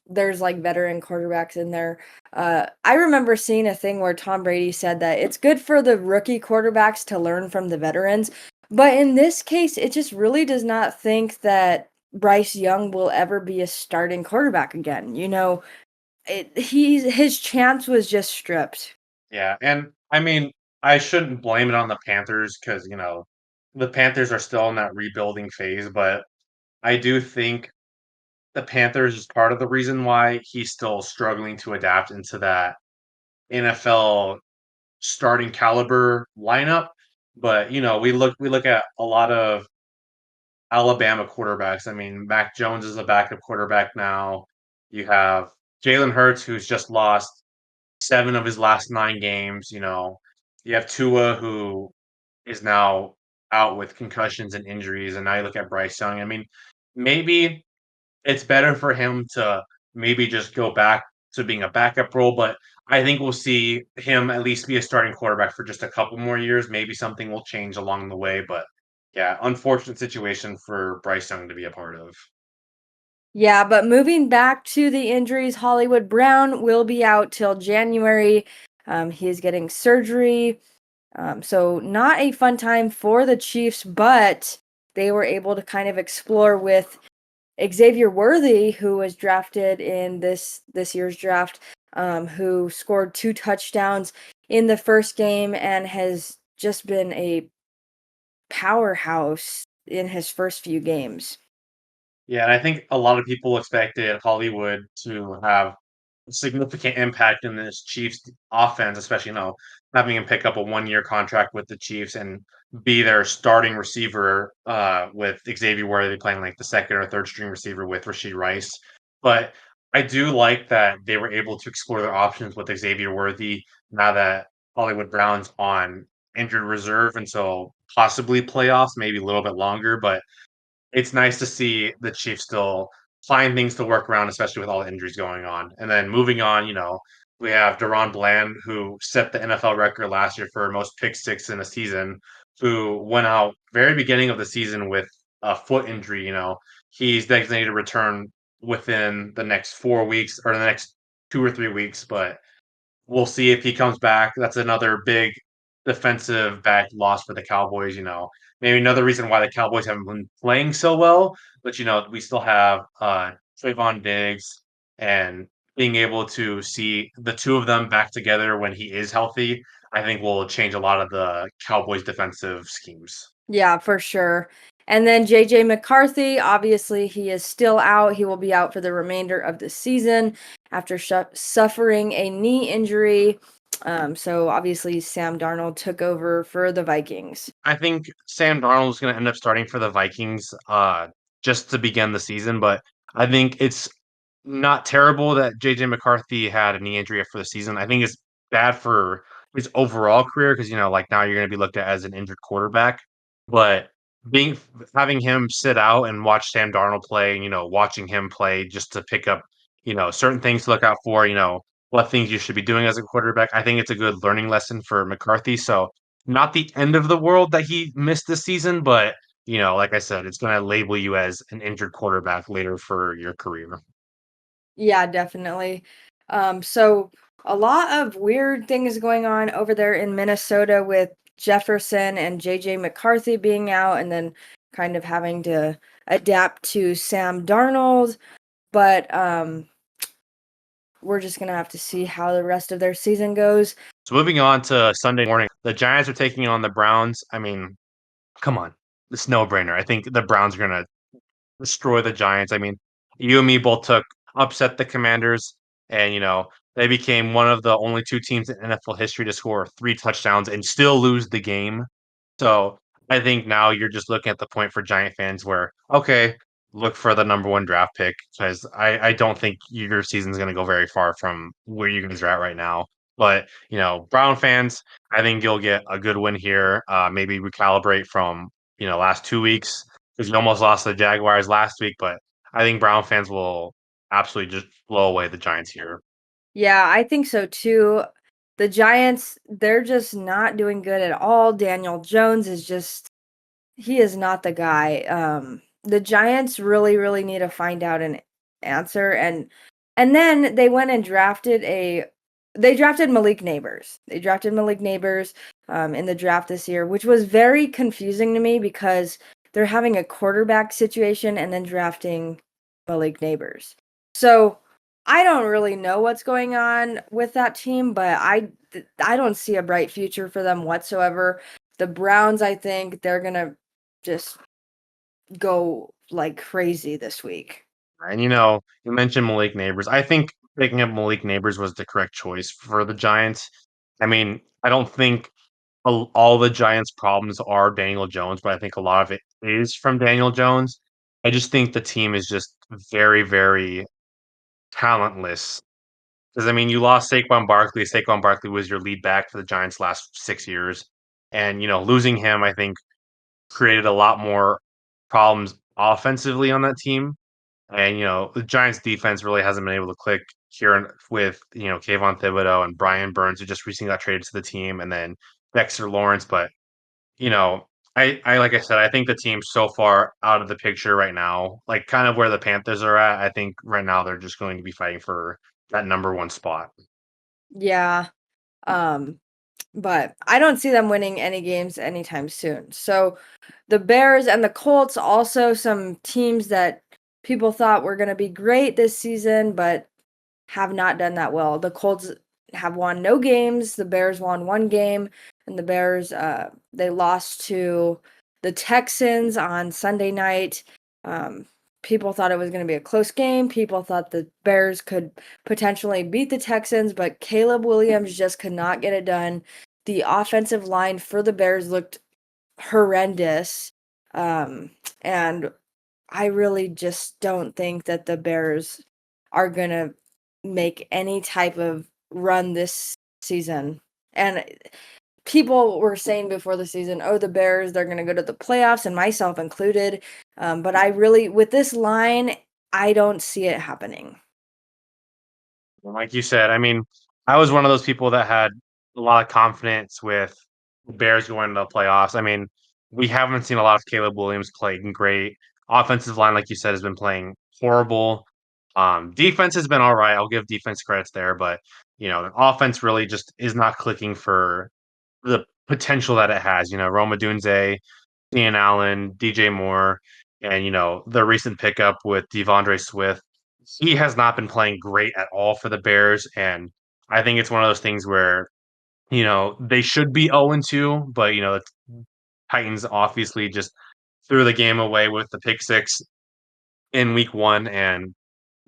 there's, like, veteran quarterbacks in there, I remember seeing a thing where Tom Brady said that it's good for the rookie quarterbacks to learn from the veterans, but in this case, it just really does not think that Bryce Young will ever be a starting quarterback again, you know? His chance was just stripped. Yeah, and I mean, I shouldn't blame it on the Panthers because, the Panthers are still in that rebuilding phase, but I do think the Panthers is part of the reason why he's still struggling to adapt into that NFL starting caliber lineup. But, we look at a lot of Alabama quarterbacks. I mean, Mac Jones is a backup quarterback now. You have Jalen Hurts, who's just lost 7 of his last 9 games. You have Tua, who is now out with concussions and injuries, and now you look at Bryce Young. I mean, maybe it's better for him to maybe just go back to being a backup role, but I think we'll see him at least be a starting quarterback for just a couple more years. Maybe something will change along the way, but yeah, unfortunate situation for Bryce Young to be a part of. Yeah, but moving back to the injuries, Hollywood Brown will be out till January. He is getting surgery. So not a fun time for the Chiefs, but they were able to kind of explore with Xavier Worthy, who was drafted in this year's draft, who scored 2 touchdowns in the first game and has just been a powerhouse in his first few games. Yeah, and I think a lot of people expected Hollywood to have a significant impact in this Chiefs offense, especially, having him pick up a 1-year contract with the Chiefs and be their starting receiver, with Xavier Worthy playing like the second or third string receiver with Rashee Rice. But I do like that they were able to explore their options with Xavier Worthy now that Hollywood Brown's on injured reserve until possibly playoffs, maybe a little bit longer. But it's nice to see the Chiefs still find things to work around, especially with all the injuries going on. And then moving on, we have Deron Bland, who set the NFL record last year for most pick six in a season, who went out very beginning of the season with a foot injury. He's designated to return within the next 4 weeks or the next 2 or 3 weeks, but we'll see if he comes back. That's another big defensive back loss for the Cowboys. Maybe another reason why the Cowboys haven't been playing so well. But we still have Trayvon Diggs, and being able to see the two of them back together when he is healthy, I think will change a lot of the Cowboys' defensive schemes. Yeah, for sure. And then JJ McCarthy, obviously, he is still out. He will be out for the remainder of the season after suffering a knee injury. So obviously, Sam Darnold took over for the Vikings. I think Sam Darnold is going to end up starting for the Vikings just to begin the season, but I think it's not terrible that JJ McCarthy had a knee injury for the season. I think it's bad for his overall career because like now you're going to be looked at as an injured quarterback. But being having him sit out and watch Sam Darnold play, watching him play just to pick up, certain things to look out for, what things you should be doing as a quarterback. I think it's a good learning lesson for McCarthy. So not the end of the world that he missed this season, but like I said, it's going to label you as an injured quarterback later for your career. Yeah, definitely. So a lot of weird things going on over there in Minnesota with Jefferson and JJ McCarthy being out and then kind of having to adapt to Sam Darnold. But we're just gonna have to see how the rest of their season goes. So moving on to Sunday morning, the Giants are taking on the Browns. I mean, come on, it's no brainer. I think the Browns are going to destroy the Giants. I mean, you and me both took upset the Commanders, and they became one of the only two teams in NFL history to score 3 touchdowns and still lose the game. So I think now you're just looking at the point for Giant fans where, okay, look for the number one draft pick because I don't think your season's going to go very far from where you guys are at right now. But, Brown fans, I think you'll get a good win here. Maybe recalibrate from, last 2 weeks because you almost lost to the Jaguars last week, but I think Brown fans will absolutely just blow away the Giants here. Yeah, I think so too. The Giants, they're just not doing good at all. Daniel Jones is just he is not the guy. The Giants really, really need to find out an answer, and then they went and they drafted Malik Neighbors. They drafted Malik Neighbors in the draft this year, which was very confusing to me because they're having a quarterback situation and then drafting Malik Neighbors. So I don't really know what's going on with that team, but I don't see a bright future for them whatsoever. The Browns, I think they're gonna just go like crazy this week. And, you mentioned Malik Neighbors. I think picking up Malik Neighbors was the correct choice for the Giants. I mean, I don't think all the Giants' problems are Daniel Jones, but I think a lot of it is from Daniel Jones. I just think the team is just very, very talentless. Because I mean, you lost Saquon Barkley. Saquon Barkley was your lead back for the Giants last 6 years, and losing him, I think, created a lot more problems offensively on that team. And the Giants' defense really hasn't been able to click here with Kayvon Thibodeau and Brian Burns, who just recently got traded to the team, and then Dexter Lawrence. But you know, I like I said, I think the team's so far out of the picture right now, like kind of where the Panthers are at. I think right now they're just going to be fighting for that number one spot. Yeah. Um, but I don't see them winning any games anytime soon. So the Bears and the Colts also some teams that people thought were going to be great this season, but have not done that well. The Colts have won no games. The Bears won one game, and the Bears they lost to the Texans on Sunday night. Um, People thought it was going to be a close game. People thought the Bears could potentially beat the Texans, but Caleb Williams just could not get it done. The offensive line for the Bears looked horrendous. And I really just don't think that the Bears are going to make any type of run this season. And people were saying before the season, oh, the Bears, they're going to go to the playoffs, and myself included. But I really, with this line, I don't see it happening. Like you said, I mean, I was one of those people that had a lot of confidence with the Bears going to the playoffs. I mean, we haven't seen a lot of Caleb Williams playing great. Offensive line, like you said, has been playing horrible. Defense has been all right. I'll give defense credits there, but the offense really just is not clicking for the potential that it has. Roma Dunze, Ian Allen, DJ Moore, and the recent pickup with Devondre Swift. He has not been playing great at all for the Bears, and I think it's one of those things where they should be 0-2, but the Titans obviously just threw the game away with the pick six in week one, and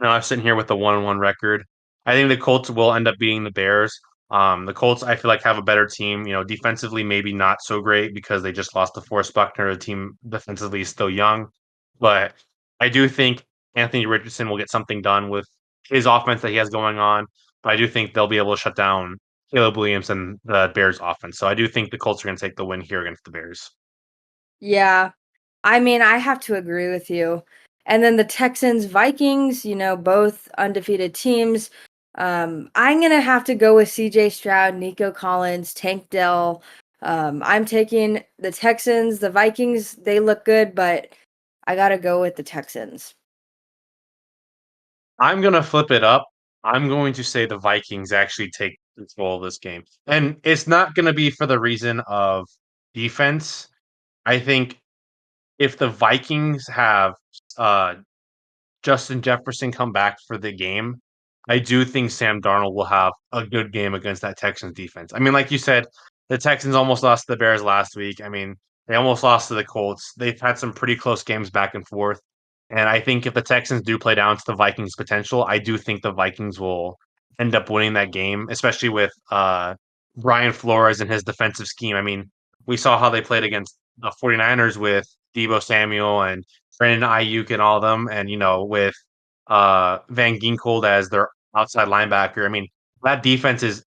now I'm sitting here with a 1-1 record. I think the Colts will end up beating the Bears. The Colts, I feel like, have a better team. Defensively, maybe not so great because they just lost to Forrest Buckner. The team defensively is still young, but I do think Anthony Richardson will get something done with his offense that he has going on. But I do think they'll be able to shut down Caleb Williams and the Bears offense. So I do think the Colts are going to take the win here against the Bears. Yeah. I mean, I have to agree with you. And then the Texans, Vikings, both undefeated teams. I'm gonna have to go with CJ Stroud, Nico Collins, Tank Dell. I'm taking the Texans. The Vikings, they look good, but I gotta go with the Texans. I'm going to flip it up. I'm going to say the Vikings actually take control of this game. And it's not going to be for the reason of defense. I think if the Vikings have uh, Justin Jefferson come back for the game, I do think Sam Darnold will have a good game against that Texans defense. I mean, like you said, the Texans almost lost to the Bears last week. I mean, they almost lost to the Colts. They've had some pretty close games back and forth. And I think if the Texans do play down to the Vikings' potential, I do think the Vikings will end up winning that game, especially with Brian Flores and his defensive scheme. I mean, we saw how they played against the 49ers with Debo Samuel and Brandon Ayuk and all of them, and with Van Ginkel as their outside linebacker. I mean, that defense is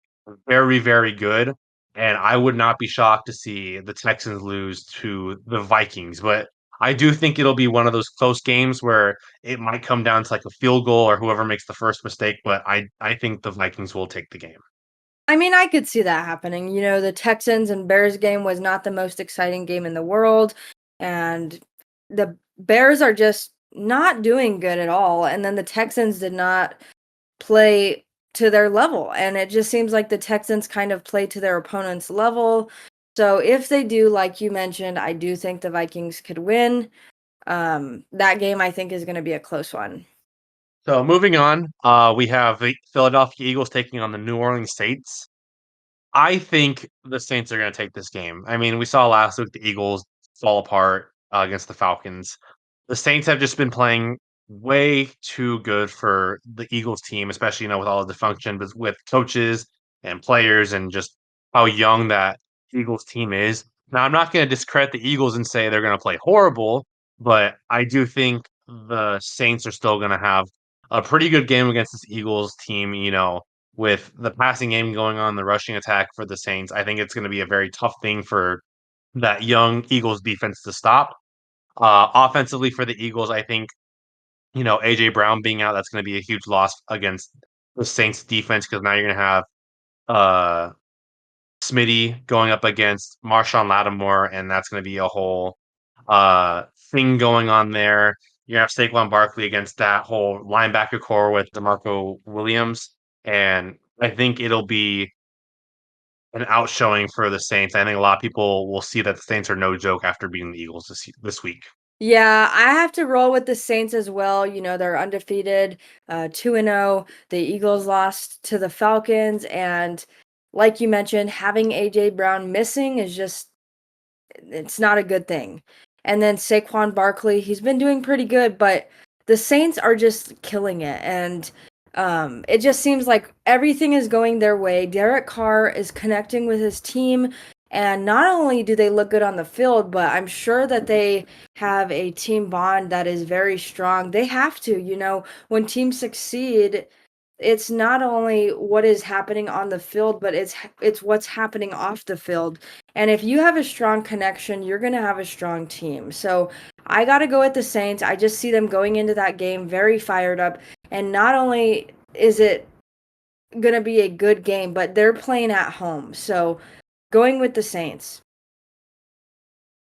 very, very good, and I would not be shocked to see the Texans lose to the Vikings, but I do think it'll be one of those close games where it might come down to, like, a field goal or whoever makes the first mistake, but I think the Vikings will take the game. I mean, I could see that happening. You know, the Texans and Bears game was not the most exciting game in the world, and the Bears are just not doing good at all. And then the Texans did not play to their level. And it just seems like the Texans kind of play to their opponent's level. So if they do, like you mentioned, I do think the Vikings could win. That game I think is going to be a close one. So moving on, we have the Philadelphia Eagles taking on the New Orleans Saints. I think the Saints are gonna take this game. I mean, we saw last week the Eagles fall apart, against the Falcons. The Saints have just been playing way too good for the Eagles team, especially, with all the dysfunction with coaches and players and just how young that Eagles team is. Now, I'm not gonna discredit the Eagles and say they're gonna play horrible, but I do think the Saints are still gonna have a pretty good game against this Eagles team, with the passing game going on, the rushing attack for the Saints. I think it's gonna be a very tough thing for that young Eagles defense to stop. Offensively for the Eagles, I think, AJ Brown being out, that's gonna be a huge loss against the Saints defense because now you're gonna have uh Smitty going up against Marshawn Lattimore, and that's gonna be a whole thing going on there. You have Saquon Barkley against that whole linebacker core with DeMarco Williams, and I think it'll be an outshowing for the Saints. I think a lot of people will see that the Saints are no joke after beating the Eagles this week. Yeah, I have to roll with the Saints as well. You know, they're undefeated, 2-0. The Eagles lost to the Falcons. And like you mentioned, having AJ Brown missing is just, it's not a good thing. And then Saquon Barkley, he's been doing pretty good, but the Saints are just killing it. And it just seems like everything is going their way. Derek Carr is connecting with his team. And not only do they look good on the field, but I'm sure that they have a team bond that is very strong. They have to, when teams succeed, it's not only what is happening on the field, but it's what's happening off the field. And if you have a strong connection, you're going to have a strong team. So I got to go with the Saints. I just see them going into that game very fired up. And not only is it going to be a good game, but they're playing at home. So going with the Saints.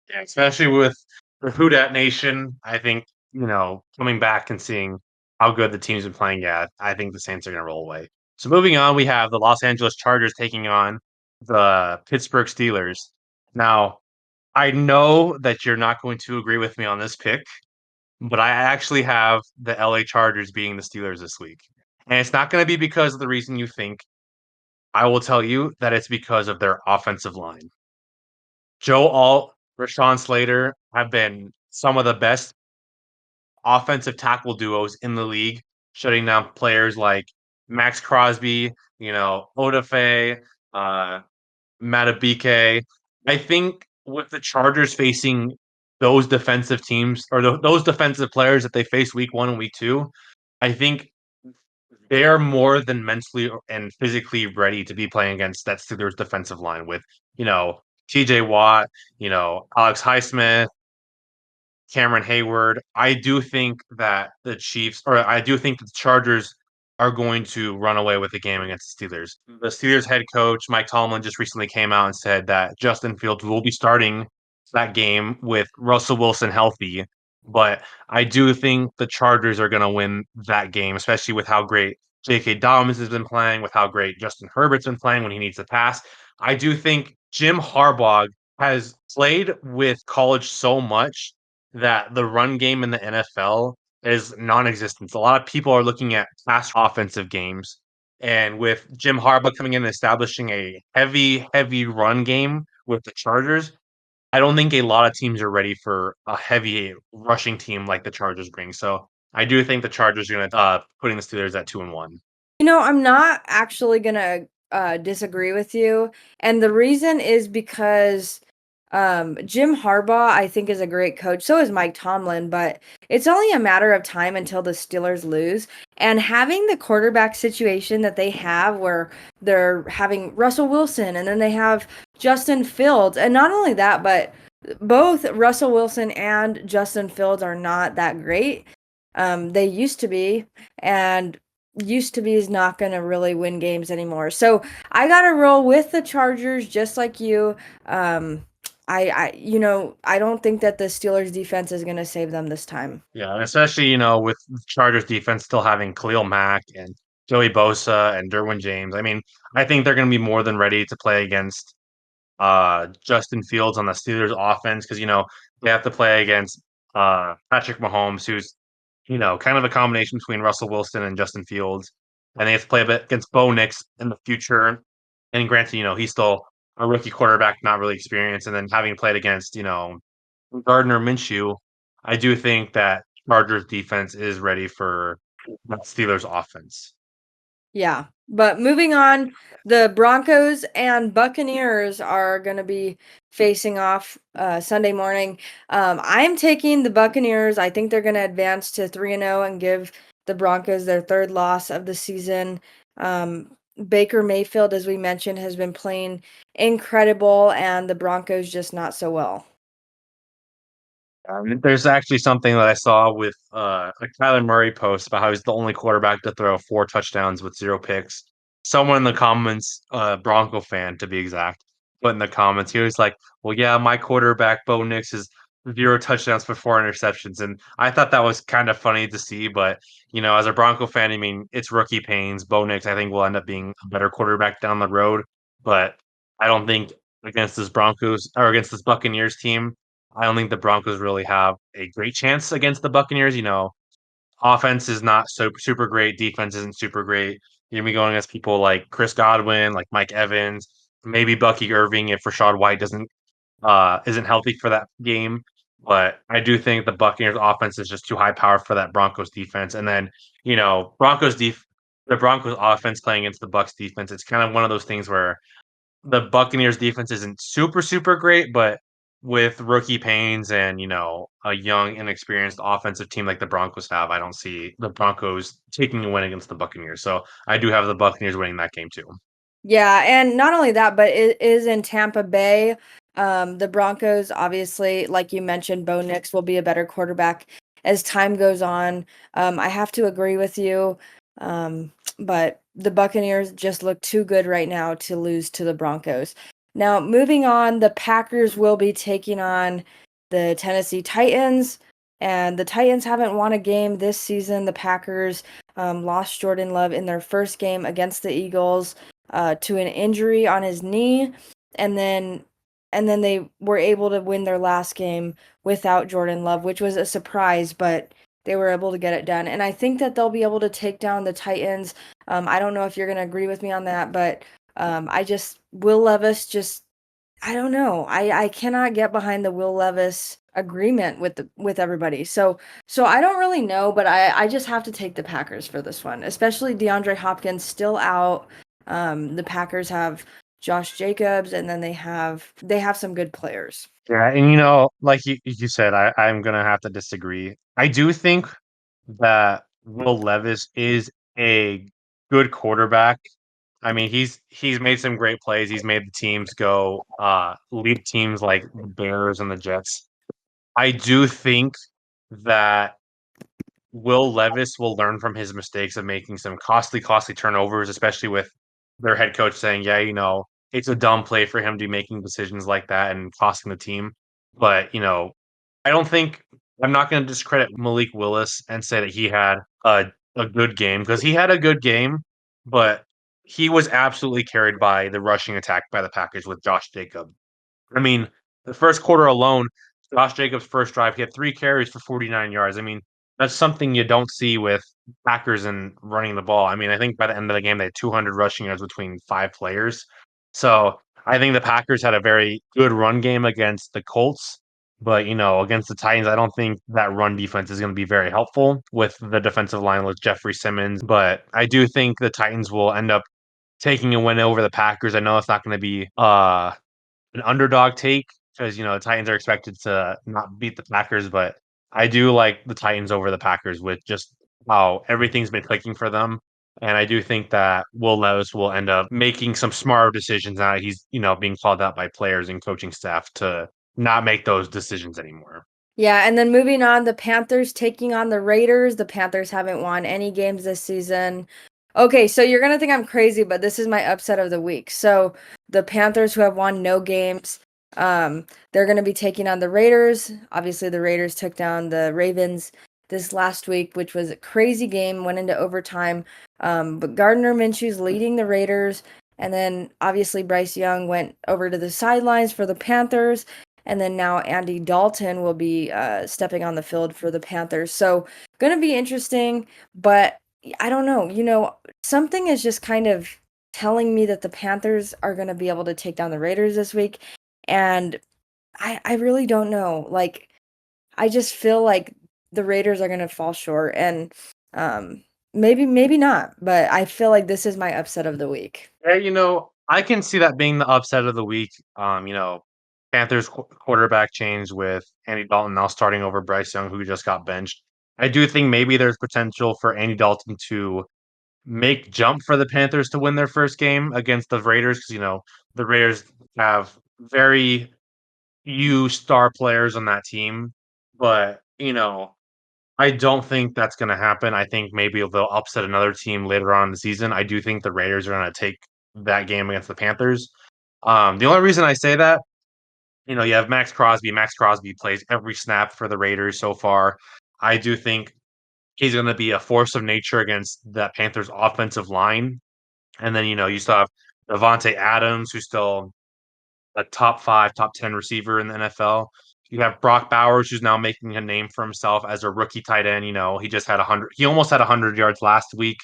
Yeah, especially with the Who Dat Nation, I think, coming back and seeing how good the team's been playing, yeah, I think the Saints are gonna roll away. So moving on, we have the Los Angeles Chargers taking on the Pittsburgh Steelers. Now, I know that you're not going to agree with me on this pick, but I actually have the LA Chargers beating the Steelers this week. And it's not gonna be because of the reason you think. I will tell you that it's because of their offensive line. Joe Alt, Rashawn Slater have been some of the best offensive tackle duos in the league, shutting down players like Max Crosby, Odafe, uh, Matabike. I think with the Chargers facing those defensive teams or those defensive players that they face week 1 and week 2, I think they're more than mentally and physically ready to be playing against that Steelers defensive line with, TJ Watt, Alex Highsmith, Cameron Hayward. I do think that the Chargers are going to run away with the game against the Steelers. The Steelers head coach, Mike Tomlin, just recently came out and said that Justin Fields will be starting that game with Russell Wilson healthy. But I do think the Chargers are going to win that game, especially with how great J.K. Dobbins has been playing, with how great Justin Herbert's been playing when he needs to pass. I do think Jim Harbaugh has played with college so much that the run game in the NFL is non-existent. A lot of people are looking at past offensive games, and with Jim Harbaugh coming in and establishing a heavy, heavy run game with the Chargers, I don't think a lot of teams are ready for a heavy rushing team like the Chargers bring. So I do think the Chargers are going to putting the Steelers at 2-1. I'm not actually gonna disagree with you, and the reason is because Jim Harbaugh, I think, is a great coach. So is Mike Tomlin, but it's only a matter of time until the Steelers lose. And having the quarterback situation that they have, where they're having Russell Wilson and then they have Justin Fields, and not only that, but both Russell Wilson and Justin Fields are not that great. They used to be, and used to be is not going to really win games anymore. So I got to roll with the Chargers, just like you. I don't think that the Steelers defense is going to save them this time. Yeah, and especially, with the Chargers defense still having Khalil Mack and Joey Bosa and Derwin James. I mean, I think they're gonna be more than ready to play against Justin Fields on the Steelers offense because they have to play against Patrick Mahomes, who's kind of a combination between Russell Wilson and Justin Fields, and they have to play a bit against Bo Nix in the future. And granted, he's still a rookie quarterback, not really experienced, and then having played against Gardner Minshew, I do think that Chargers defense is ready for that Steelers offense. Yeah. But moving on, the Broncos and Buccaneers are going to be facing off Sunday morning. I'm taking the Buccaneers. I think they're going to advance to 3-0 and give the Broncos their third loss of the season. Baker Mayfield, as we mentioned, has been playing incredible, and the Broncos just not so well. There's actually something that I saw with a Kyler Murray post about how he's the only quarterback to throw 4 touchdowns with 0 picks. Someone in the comments, Bronco fan to be exact, put in the comments, he was like, "Well, yeah, my quarterback Bo Nix is 0 touchdowns for 4 interceptions," and I thought that was kind of funny to see. But as a Bronco fan, I mean, it's rookie pains. Bo Nix, I think, will end up being a better quarterback down the road, but I don't think against this Broncos or against this Buccaneers team. I don't think the Broncos really have a great chance against the Buccaneers. Offense is not so super great. Defense isn't super great. You're gonna be going against people like Chris Godwin, like Mike Evans, maybe Bucky Irving if Rashad White doesn't isn't healthy for that game. But I do think the Buccaneers offense is just too high power for that Broncos defense. And then, the Broncos offense playing against the Bucks defense, it's kind of one of those things where the Buccaneers defense isn't super, super great, but with rookie pains and, a young, inexperienced offensive team like the Broncos have, I don't see the Broncos taking a win against the Buccaneers. So I do have the Buccaneers winning that game too. Yeah, and not only that, but it is in Tampa Bay. The Broncos, obviously, like you mentioned, Bo Nix will be a better quarterback as time goes on. I have to agree with you. But the Buccaneers just look too good right now to lose to the Broncos. Now, moving on, the Packers will be taking on the Tennessee Titans, and the Titans haven't won a game this season. The Packers lost Jordan Love in their first game against the Eagles to an injury on his knee, and then they were able to win their last game without Jordan Love, which was a surprise, but they were able to get it done. And I think that they'll be able to take down the Titans. I don't know if you're going to agree with me on that, but Will Levis just, I don't know. I cannot get behind the Will Levis agreement with everybody. So I don't really know, but I just have to take the Packers for this one, especially DeAndre Hopkins still out. The Packers have Josh Jacobs, and then they have some good players. Yeah, and like you said, I'm gonna have to disagree. I do think that Will Levis is a good quarterback. I mean, he's made some great plays. He's made the teams go lead teams like the Bears and the Jets. I do think that Will Levis will learn from his mistakes of making some costly, costly turnovers, especially with their head coach saying, yeah, it's a dumb play for him to be making decisions like that and costing the team. But, I don't think I'm not going to discredit Malik Willis and say that he had a good game because he had a good game, but he was absolutely carried by the rushing attack by the Packers with Josh Jacobs. I mean, the first quarter alone, Josh Jacobs' first drive, he had 3 carries for 49 yards. I mean, that's something you don't see with Packers and running the ball. I mean, I think by the end of the game, they had 200 rushing yards between 5 players. So I think the Packers had a very good run game against the Colts. But, against the Titans, I don't think that run defense is going to be very helpful with the defensive line with Jeffrey Simmons. But I do think the Titans will end up taking a win over the Packers. I know it's not going to be an underdog take, because the Titans are expected to not beat the Packers, but I do like the Titans over the Packers with just how everything's been clicking for them. And I do think that Will Levis will end up making some smarter decisions now that he's, being called out by players and coaching staff to not make those decisions anymore. Yeah, and then moving on, the Panthers taking on the Raiders. The Panthers haven't won any games this season. Okay, so you're gonna think I'm crazy, but this is my upset of the week. So the Panthers, who have won no games, they're gonna be taking on the Raiders. Obviously, the Raiders took down the Ravens this last week, which was a crazy game, went into overtime. But Gardner Minshew's leading the Raiders, and then obviously Bryce Young went over to the sidelines for the Panthers. And then now Andy Dalton will be stepping on the field for the Panthers. So, going to be interesting, but I don't know. Something is just kind of telling me that the Panthers are going to be able to take down the Raiders this week. And I really don't know. Like, I just feel like the Raiders are going to fall short. And maybe not. But I feel like this is my upset of the week. Yeah, I can see that being the upset of the week. Panthers quarterback change with Andy Dalton now starting over Bryce Young, who just got benched. I do think maybe there's potential for Andy Dalton to make jump for the Panthers to win their first game against the Raiders because the Raiders have very few star players on that team, but I don't think that's going to happen. I think maybe they'll upset another team later on in the season. I do think the Raiders are going to take that game against the Panthers. The only reason I say that, you have Max Crosby. Max Crosby plays every snap for the Raiders so far. I do think he's going to be a force of nature against that Panthers offensive line. And then, you still have Devontae Adams, who's still a top 5, top 10 receiver in the NFL. You have Brock Bowers, who's now making a name for himself as a rookie tight end. He just had 100. He almost had 100 yards last week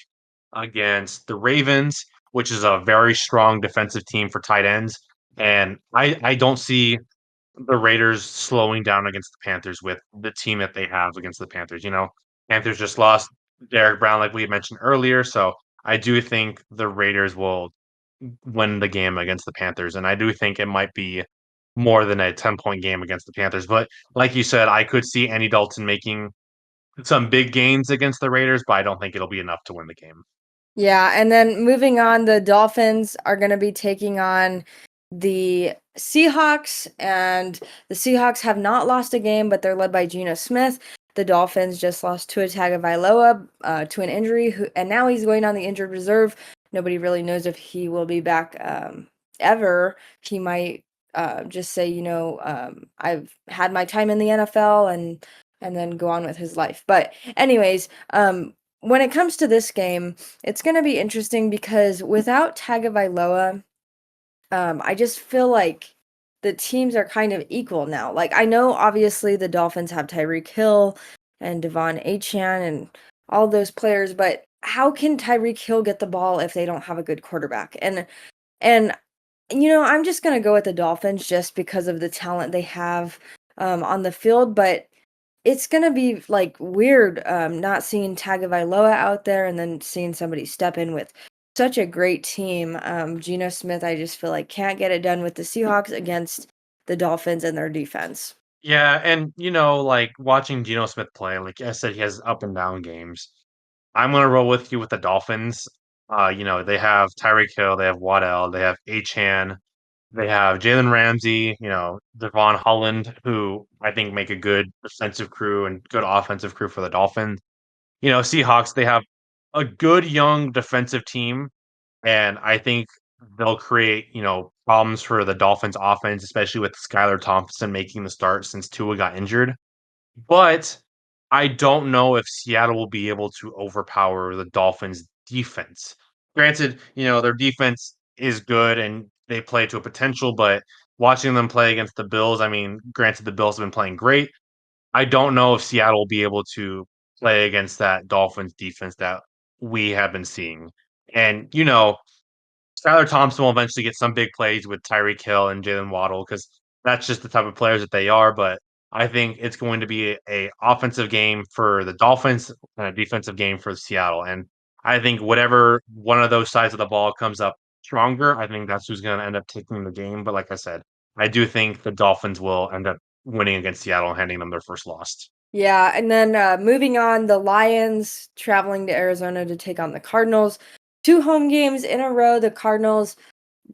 against the Ravens, which is a very strong defensive team for tight ends. And I don't see the Raiders slowing down against the Panthers with the team that they have against the Panthers. Panthers just lost Derek Brown, like we had mentioned earlier. So I do think the Raiders will win the game against the Panthers. And I do think it might be more than a 10-point game against the Panthers. But like you said, I could see Andy Dalton making some big gains against the Raiders, but I don't think it'll be enough to win the game. Yeah, and then moving on, the Dolphins are going to be taking on the Seahawks, and the Seahawks have not lost a game, but they're led by Geno Smith. The Dolphins just lost Tua Tagovailoa to an injury, and now he's going on the injured reserve. Nobody really knows if he will be back ever. He might just say, I've had my time in the NFL, and then go on with his life. But anyways, when it comes to this game, it's going to be interesting because without Tagovailoa, I just feel like the teams are kind of equal now. Like, I know obviously the Dolphins have Tyreek Hill and Devon Achane and all those players, but how can Tyreek Hill get the ball if they don't have a good quarterback? And I'm just gonna go with the Dolphins just because of the talent they have on the field, but it's gonna be like weird not seeing Tagovailoa out there and then seeing somebody step in with such a great team. Geno Smith, I just feel like can't get it done with the Seahawks against the Dolphins and their defense. Yeah, and like watching Geno Smith play, like I said, he has up and down games. I'm gonna roll with you with the Dolphins. They have Tyreek Hill, they have Waddell, they have Achan, they have Jalen Ramsey, Devon Holland, who I think make a good defensive crew and good offensive crew for the Dolphins. Seahawks, they have a good young defensive team, and I think they'll create, problems for the Dolphins offense, especially with Skylar Thompson making the start since Tua got injured. But I don't know if Seattle will be able to overpower the Dolphins defense. Granted, their defense is good and they play to a potential, but watching them play against the Bills, I mean, granted the Bills have been playing great. I don't know if Seattle will be able to play against that Dolphins defense that we have been seeing. And, Skylar Thompson will eventually get some big plays with Tyreek Hill and Jalen Waddle because that's just the type of players that they are. But I think it's going to be a offensive game for the Dolphins and a defensive game for Seattle. And I think whatever one of those sides of the ball comes up stronger, I think that's who's going to end up taking the game. But like I said, I do think the Dolphins will end up winning against Seattle and handing them their first loss. Yeah, and then moving on, the Lions traveling to Arizona to take on the Cardinals. 2 home games in a row. The Cardinals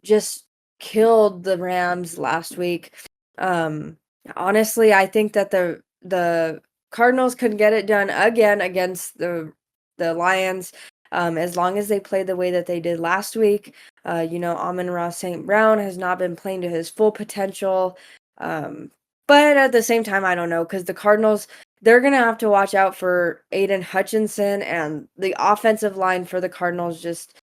just killed the Rams last week. Um, Honestly, I think that the Cardinals could get it done again against the Lions, as long as they play the way that they did last week. Amon-Ra St. Brown has not been playing to his full potential. Um, but at the same time, I don't know, because the Cardinals, they're gonna have to watch out for Aiden Hutchinson, and the offensive line for the Cardinals just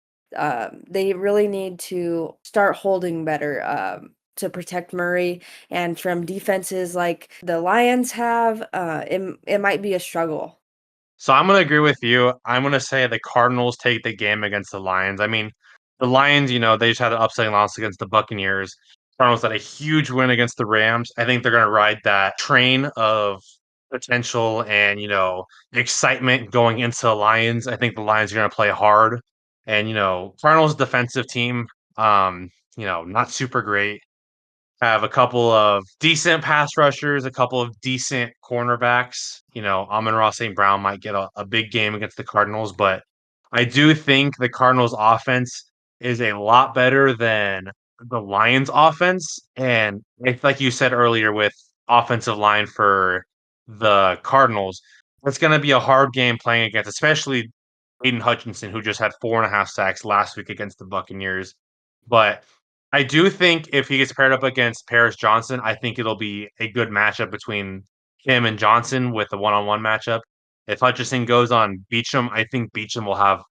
they really need to start holding better to protect Murray. And from defenses like the Lions have, it might be a struggle. So I'm gonna agree with you. I'm gonna say the Cardinals take the game against the Lions. I mean, the Lions, they just had an upsetting loss against the Buccaneers. Cardinals had a huge win against the Rams. I think they're gonna ride that train of potential and excitement going into the Lions. I think the Lions are gonna play hard, and Cardinals defensive team, not super great. Have a couple of decent pass rushers, a couple of decent cornerbacks. Amon-Ra St. Brown might get a big game against the Cardinals, but I do think the Cardinals offense is a lot better than the Lions offense. And it's like you said earlier with offensive line for the Cardinals, it's going to be a hard game playing against, especially Aiden Hutchinson, who just had 4.5 sacks last week against the Buccaneers. But I do think if he gets paired up against Paris Johnson, I think it'll be a good matchup between him and Johnson with a one-on-one matchup. If Hutchinson goes on Beachum, I think Beachum will have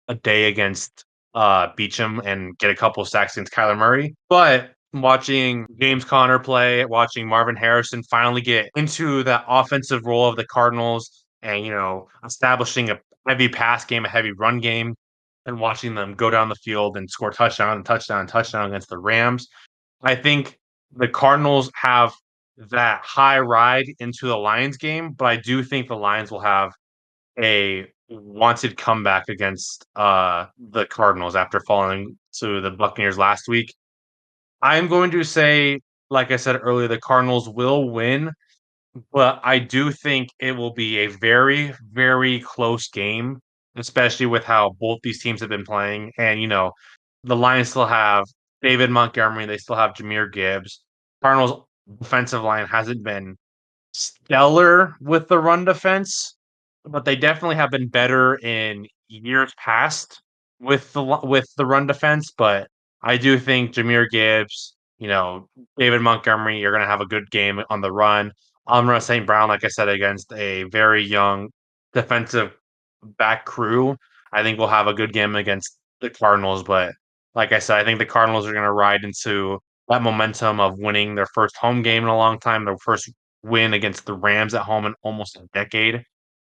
a day against Beachum and get a couple sacks against Kyler Murray. But watching James Conner play, watching Marvin Harrison finally get into that offensive role of the Cardinals and, establishing a heavy pass game, a heavy run game, and watching them go down the field and score touchdown and touchdown and touchdown against the Rams. I think the Cardinals have that high ride into the Lions game, but I do think the Lions will have a wanted comeback against the Cardinals after falling to the Buccaneers last week. I'm going to say, like I said earlier, the Cardinals will win, but I do think it will be a very, very close game, especially with how both these teams have been playing. And, the Lions still have David Montgomery, they still have Jahmyr Gibbs. Cardinals defensive line hasn't been stellar with the run defense, but they definitely have been better in years past with the run defense. But I do think Jahmyr Gibbs, David Montgomery, you're going to have a good game on the run. Amon-Ra St. Brown, like I said, against a very young defensive back crew, I think we'll have a good game against the Cardinals. But like I said, I think the Cardinals are going to ride into that momentum of winning their first home game in a long time, their first win against the Rams at home in almost a decade.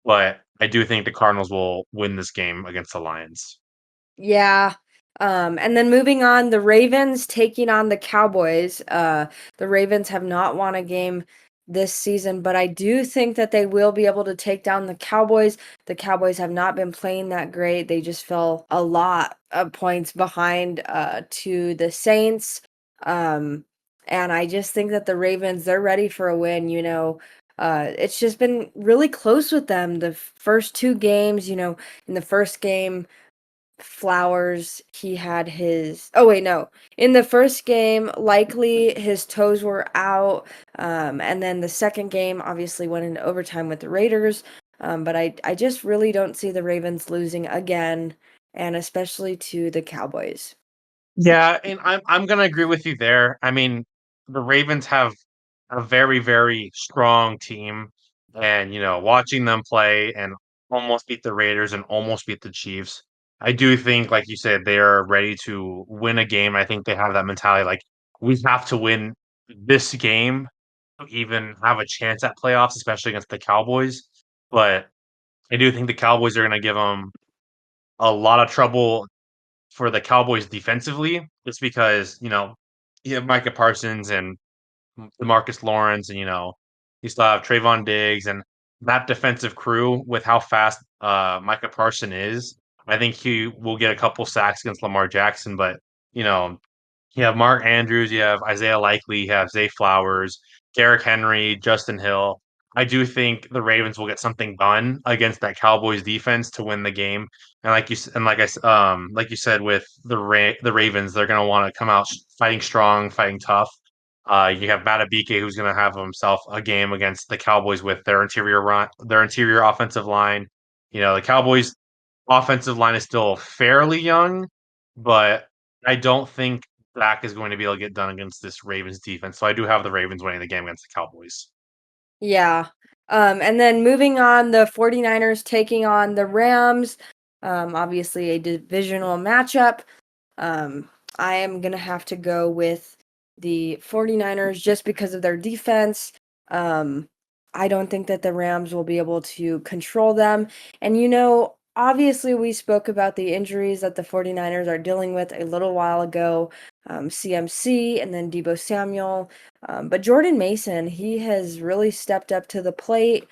But I do think the Cardinals will win this game against the Lions. Yeah. And then moving on, the Ravens taking on the Cowboys. The Ravens have not won a game this season, but I do think that they will be able to take down the Cowboys. The Cowboys have not been playing that great. They just fell a lot of points behind to the Saints. And I just think that the Ravens, they're ready for a win. It's just been really close with them. The first 2 games, in the first game, Flowers, he had his oh wait, no. In the first game, likely his toes were out. And then the second game obviously went into overtime with the Raiders. But I just really don't see the Ravens losing again, and especially to the Cowboys. Yeah, and I'm gonna agree with you there. I mean, the Ravens have a very, very strong team, and watching them play and almost beat the Raiders and almost beat the Chiefs. I do think, like you said, they are ready to win a game. I think they have that mentality, like we have to win this game to even have a chance at playoffs, especially against the Cowboys. But I do think the Cowboys are gonna give them a lot of trouble for the Cowboys defensively, just because, you have Micah Parsons and DeMarcus Lawrence, and you still have Trayvon Diggs and that defensive crew with how fast Micah Parsons is. I think he will get a couple sacks against Lamar Jackson, but you know You have Mark Andrews, you have Isaiah Likely, you have Zay Flowers, Derrick Henry, Justin Hill. I do think the Ravens will get something done against that Cowboys defense to win the game. And like you said with the Ravens, they're going to want to come out fighting strong, fighting tough. You have Matabike, who's going to have himself a game against the Cowboys with their interior offensive line. The Cowboys offensive line is still fairly young, but I don't think Dak is going to be able to get done against this Ravens defense. So I do have the Ravens winning the game against the Cowboys. Yeah. And then moving on, the 49ers taking on the Rams. Obviously a divisional matchup. Um, I am going to have to go with the 49ers just because of their defense. Um, I don't think that the Rams will be able to control them. And, obviously, we spoke about the injuries that the 49ers are dealing with a little while ago, CMC and then Debo Samuel. But Jordan Mason, he has really stepped up to the plate.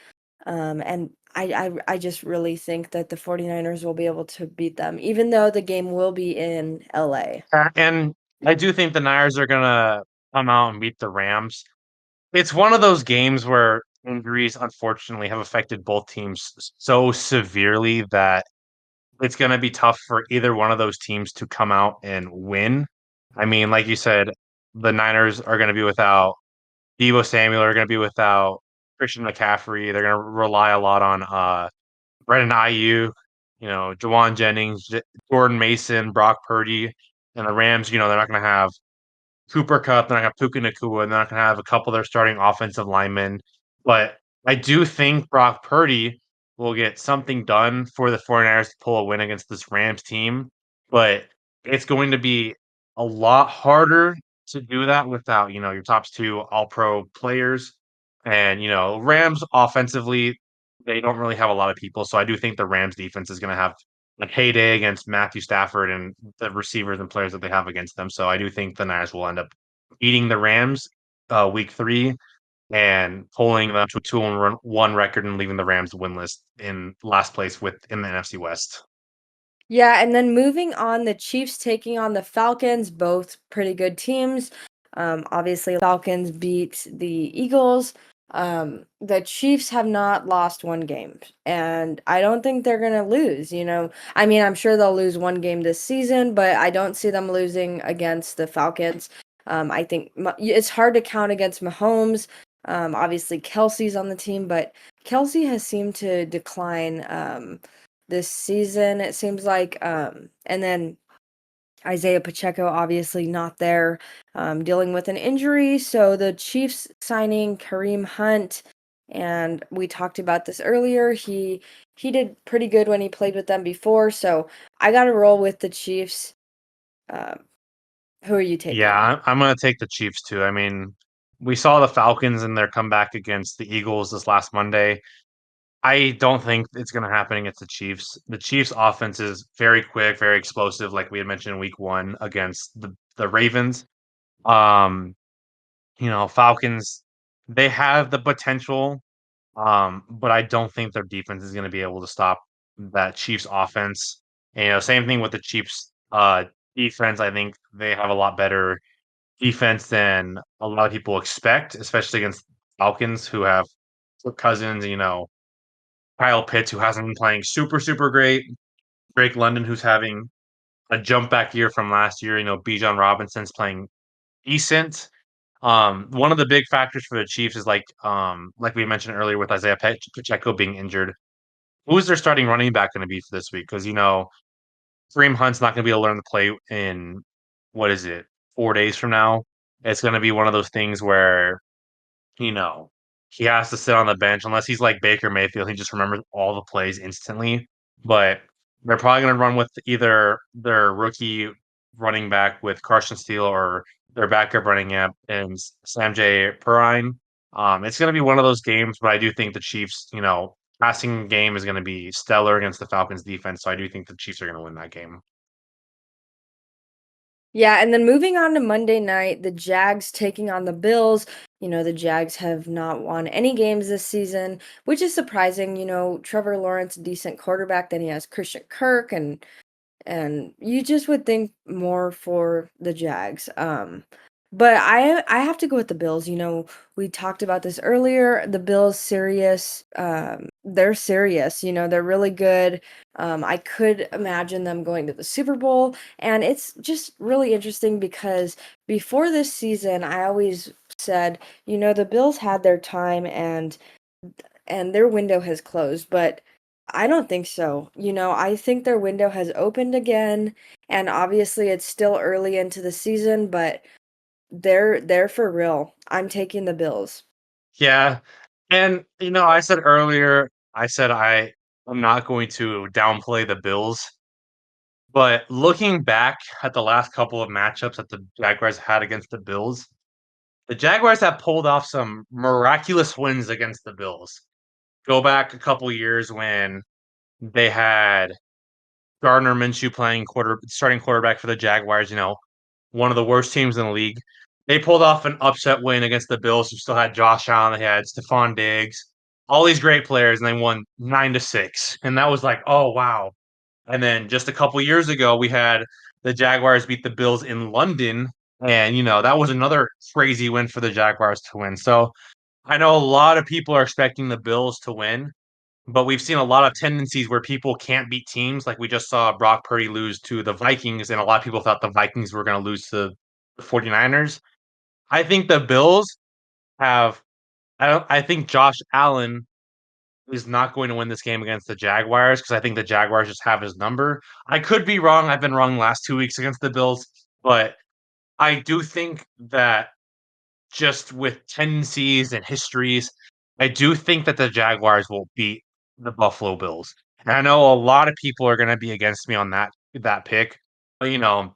And I just really think that the 49ers will be able to beat them, even though the game will be in LA. And I do think the Niners are going to come out and beat the Rams. It's one of those games where injuries, unfortunately, have affected both teams so severely that it's going to be tough for either one of those teams to come out and win. I mean, like you said, the Niners are going to be without Debo Samuel, are going to be without Christian McCaffrey. They're going to rely a lot on Brandon Ayuk, Jawan Jennings, Jordan Mason, Brock Purdy, and the Rams. They're not going to have Cooper Kupp, they're not going to have Puka Nacua, and they're not going to have a couple of their starting offensive linemen. But I do think Brock Purdy will get something done for the 49ers to pull a win against this Rams team. But it's going to be a lot harder to do that without, your top two all pro players. And, Rams offensively, they don't really have a lot of people. So I do think the Rams defense is going to have a heyday against Matthew Stafford and the receivers and players that they have against them. So I do think the Niners will end up beating the Rams week 3 and pulling them to a 2-1 record and leaving the Rams winless in last place in the NFC West. Yeah, and then moving on, the Chiefs taking on the Falcons, both pretty good teams. Obviously, Falcons beat the Eagles. The Chiefs have not lost one game, and I don't think they're gonna lose. I mean, I'm sure they'll lose one game this season, but I don't see them losing against the Falcons. I think it's hard to count against Mahomes. Obviously, Kelsey's on the team, but Kelsey has seemed to decline. This season, it seems like. And then Isaiah Pacheco, obviously not there, dealing with an injury. So the Chiefs signing Kareem Hunt, and we talked about this earlier. He did pretty good when he played with them before. So I got to roll with the Chiefs. Um, who are you Yeah, taking? I'm going to take the Chiefs too. I mean, we saw the Falcons in their comeback against the Eagles this last Monday. I don't think it's going to happen against the Chiefs. The Chiefs' offense is very quick, very explosive, like we had mentioned in Week 1 against the Ravens. Um, Falcons, they have the potential, but I don't think their defense is going to be able to stop that Chiefs offense. And, same thing with the Chiefs defense. I think they have a lot better defense than a lot of people expect, especially against Falcons, who have Kirk Cousins, Kyle Pitts, who hasn't been playing super, super great. Drake London, who's having a jump back year from last year. Bijan Robinson's playing decent. One of the big factors for the Chiefs is like we mentioned earlier with Isaiah Pacheco being injured. Who is their starting running back going to be for this week? Because Kareem Hunt's not going to be able to learn the play in what is it, 4 days from now. It's going to be one of those things where you know, he has to sit on the bench unless he's like Baker Mayfield. He just remembers all the plays instantly. But they're probably going to run with either their rookie running back with Carson Steele or their backup running up and Sam J. Perrine. It's going to be one of those games, but I do think the Chiefs, passing game is going to be stellar against the Falcons defense. So I do think the Chiefs are going to win that game. Yeah, and then moving on to Monday night, the Jags taking on the Bills. The Jags have not won any games this season, which is surprising. Trevor Lawrence, a decent quarterback. Then he has Christian Kirk, and and you just would think more for the Jags. But I have to go with the Bills. You know, we talked about this earlier. The Bills serious. They're serious. You know, they're really good. I could imagine them going to the Super Bowl, and it's just really interesting because before this season, I always said, you know, the Bills had their time and their window has closed, but I don't think so. You know, I think their window has opened again, and obviously it's still early into the season, but they're for real. I'm taking the Bills. Yeah, and, I said earlier, I said I'm not going to downplay the Bills, but looking back at the last couple of matchups that the Jaguars had against the Jaguars have pulled off some miraculous wins against the Bills. Go back a couple years when they had Gardner Minshew playing starting quarterback for the Jaguars, one of the worst teams in the league. They pulled off an upset win against the Bills, who still had Josh Allen, they had Stephon Diggs, all these great players, and they won 9-6. And that was like, oh wow. And then just a couple years ago, we had the Jaguars beat the Bills in London, and that was another crazy win for the Jaguars to win. So I know a lot of people are expecting the Bills to win, but we've seen a lot of tendencies where people can't beat teams. Like we just saw Brock Purdy lose to the Vikings, and a lot of people thought the Vikings were going to lose to the 49ers. I think the Bills have I think Josh Allen is not going to win this game against the Jaguars because I think the Jaguars just have his number. I could be wrong. I've been wrong the last 2 weeks against the Bills, but I do think that just with tendencies and histories, I do think that the Jaguars will beat the Buffalo Bills. And I know a lot of people are going to be against me on that pick, but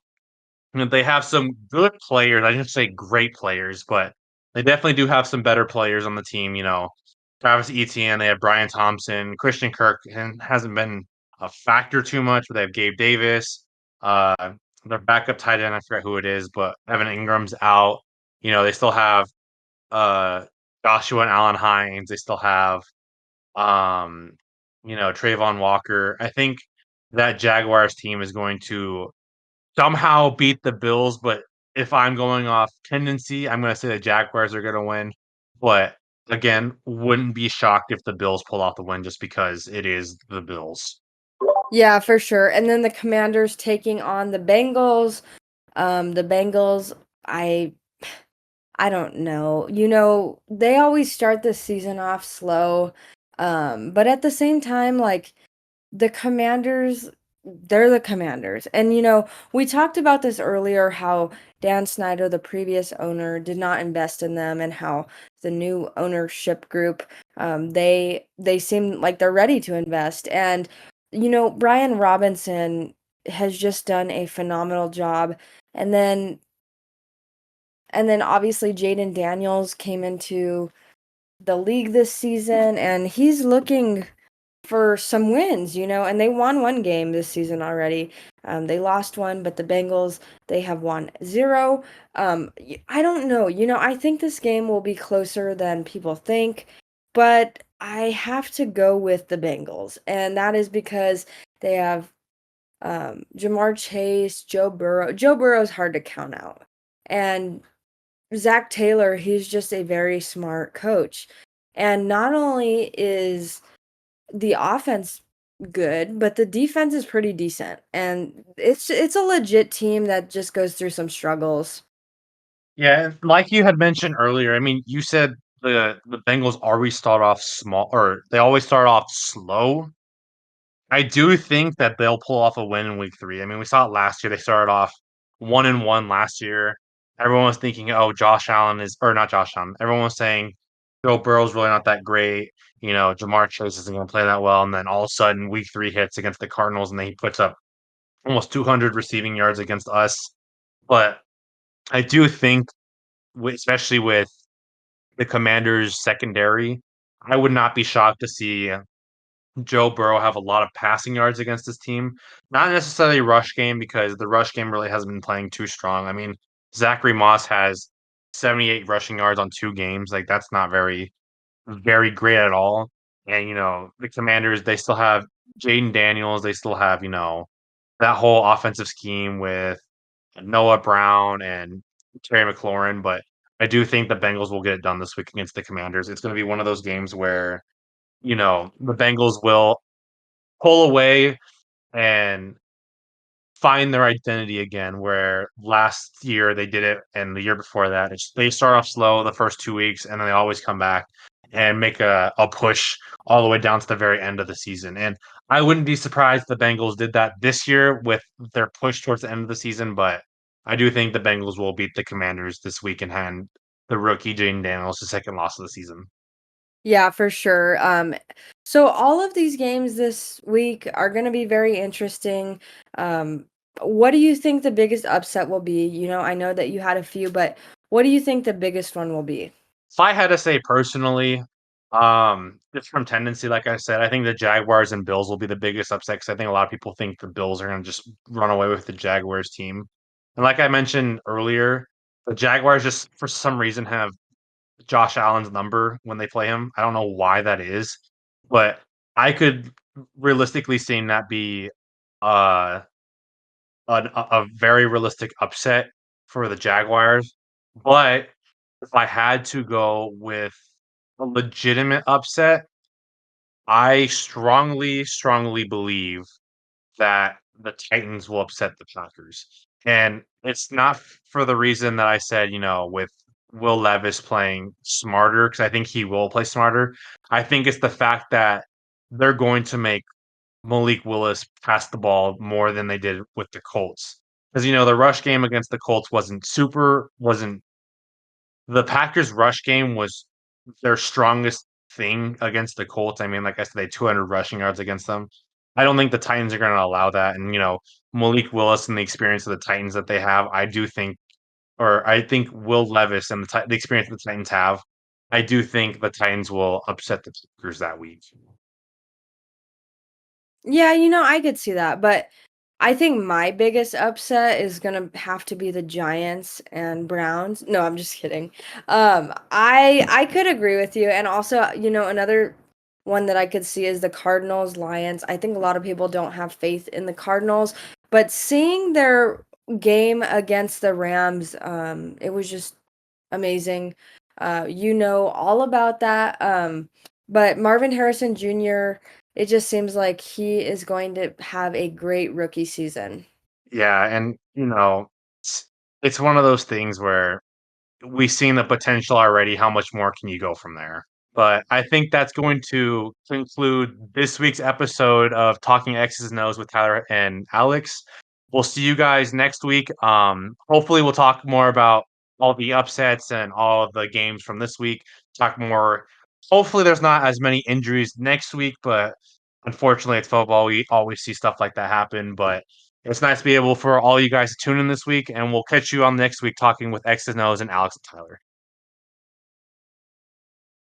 they have some good players. I shouldn't say great players, but they definitely do have some better players on the team. Travis Etienne, they have Brian Thompson, Christian Kirk hasn't been a factor too much, but they have Gabe Davis. Uh, their backup tight end, I forget who it is, but Evan Ingram's out. They still have uh, Joshua and Allen Hines. They still have um, Trayvon Walker. I think that Jaguars team is going to somehow beat the Bills, but if I'm going off tendency, I'm going to say the Jaguars are going to win. But again, wouldn't be shocked if the Bills pull off the win just because it is the Bills. Yeah, for sure. And then the Commanders taking on the Bengals. The Bengals, I I don't know. You know, they always start the season off slow. But at the same time, like the Commanders, they're the Commanders. And you know, we talked about this earlier how Dan Snyder, the previous owner, did not invest in them and how the new ownership group they seem like they're ready to invest. And you know, Brian Robinson has just done a phenomenal job. And then obviously Jaden Daniels came into the league this season and he's looking for some wins, you know, and they won one game this season already. They lost one, but the Bengals, they have won zero. I don't know, you know, I think this game will be closer than people think, but I have to go with the Bengals, and that is because they have Jamar Chase, Joe Burrow. Joe Burrow's hard to count out. And Zach Taylor, he's just a very smart coach. And not only is the offense good, but the defense is pretty decent. And it's a legit team that just goes through some struggles. Yeah, and like you had mentioned earlier, I mean, you said the Bengals always start off small, or they always start off slow. I do think that they'll pull off a win in week 3. I mean, we saw it last year. They started off 1-1 last year. Everyone was thinking, "Oh, Josh Allen is," or not Josh Allen. Everyone was saying Joe Burrow's really not that great. Jamar Chase isn't going to play that well. And then all of a sudden, week 3 hits against the Cardinals, and then he puts up almost 200 receiving yards against us. But I do think, especially with the Commanders' secondary, I would not be shocked to see Joe Burrow have a lot of passing yards against this team. Not necessarily rush game because the rush game really hasn't been playing too strong. I mean, Zachary Moss has 78 rushing yards on 2 games. Like that's not very great at all. And the Commanders, they still have Jaden Daniels. They still have that whole offensive scheme with Noah Brown and Terry McLaurin, but I do think the Bengals will get it done this week against the Commanders. It's going to be one of those games where, the Bengals will pull away and find their identity again, where last year they did it and the year before that. They start off slow the first 2 weeks and then they always come back and make a push all the way down to the very end of the season. And I wouldn't be surprised if the Bengals did that this year with their push towards the end of the season, but I do think the Bengals will beat the Commanders this week and hand the rookie Jane Daniels the second loss of the season. Yeah, for sure. So all of these games this week are going to be very interesting. Um, what do you think the biggest upset will be? I know that you had a few, but what do you think the biggest one will be? If I had to say personally, just from tendency, like I said, I think the Jaguars and Bills will be the biggest upset because I think a lot of people think the Bills are going to just run away with the Jaguars team. And like I mentioned earlier, the Jaguars just for some reason have Josh Allen's number when they play him. I don't know why that is, but I could realistically seeing that be uh, a very realistic upset for the Jaguars. But if I had to go with a legitimate upset, I strongly, strongly believe that the Titans will upset the Packers. And it's not for the reason that I said, with Will Levis playing smarter, because I think he will play smarter. I think it's the fact that they're going to make Malik Willis pass the ball more than they did with the Colts. Because, the rush game against the Colts wasn't the Packers' rush game was their strongest thing against the Colts. I mean, like I said, they had 200 rushing yards against them. I don't think the Titans are going to allow that. And, Malik Willis and the experience of the Titans that they have, I think Will Levis and the experience the Titans have, I do think the Titans will upset the Packers that week. Yeah, I could see that, but I think my biggest upset is gonna have to be the Giants and Browns. No, I'm just kidding. I could agree with you, and also, another one that I could see is the Cardinals Lions. I think a lot of people don't have faith in the Cardinals, but seeing their game against the Rams, it was just amazing. All about that. But Marvin Harrison Jr., it just seems like he is going to have a great rookie season. Yeah. And, it's, it's one of those things where we've seen the potential already. How much more can you go from there? But I think that's going to conclude this week's episode of Talking X's and O's with Tyler and Alex. We'll see you guys next week. Hopefully, we'll talk more about all the upsets and all of the games from this week. Talk more. Hopefully, there's not as many injuries next week, but unfortunately, it's football. We always see stuff like that happen. But it's nice to be able for all you guys to tune in this week, and we'll catch you on next week talking with X's and O's and Alex and Tyler.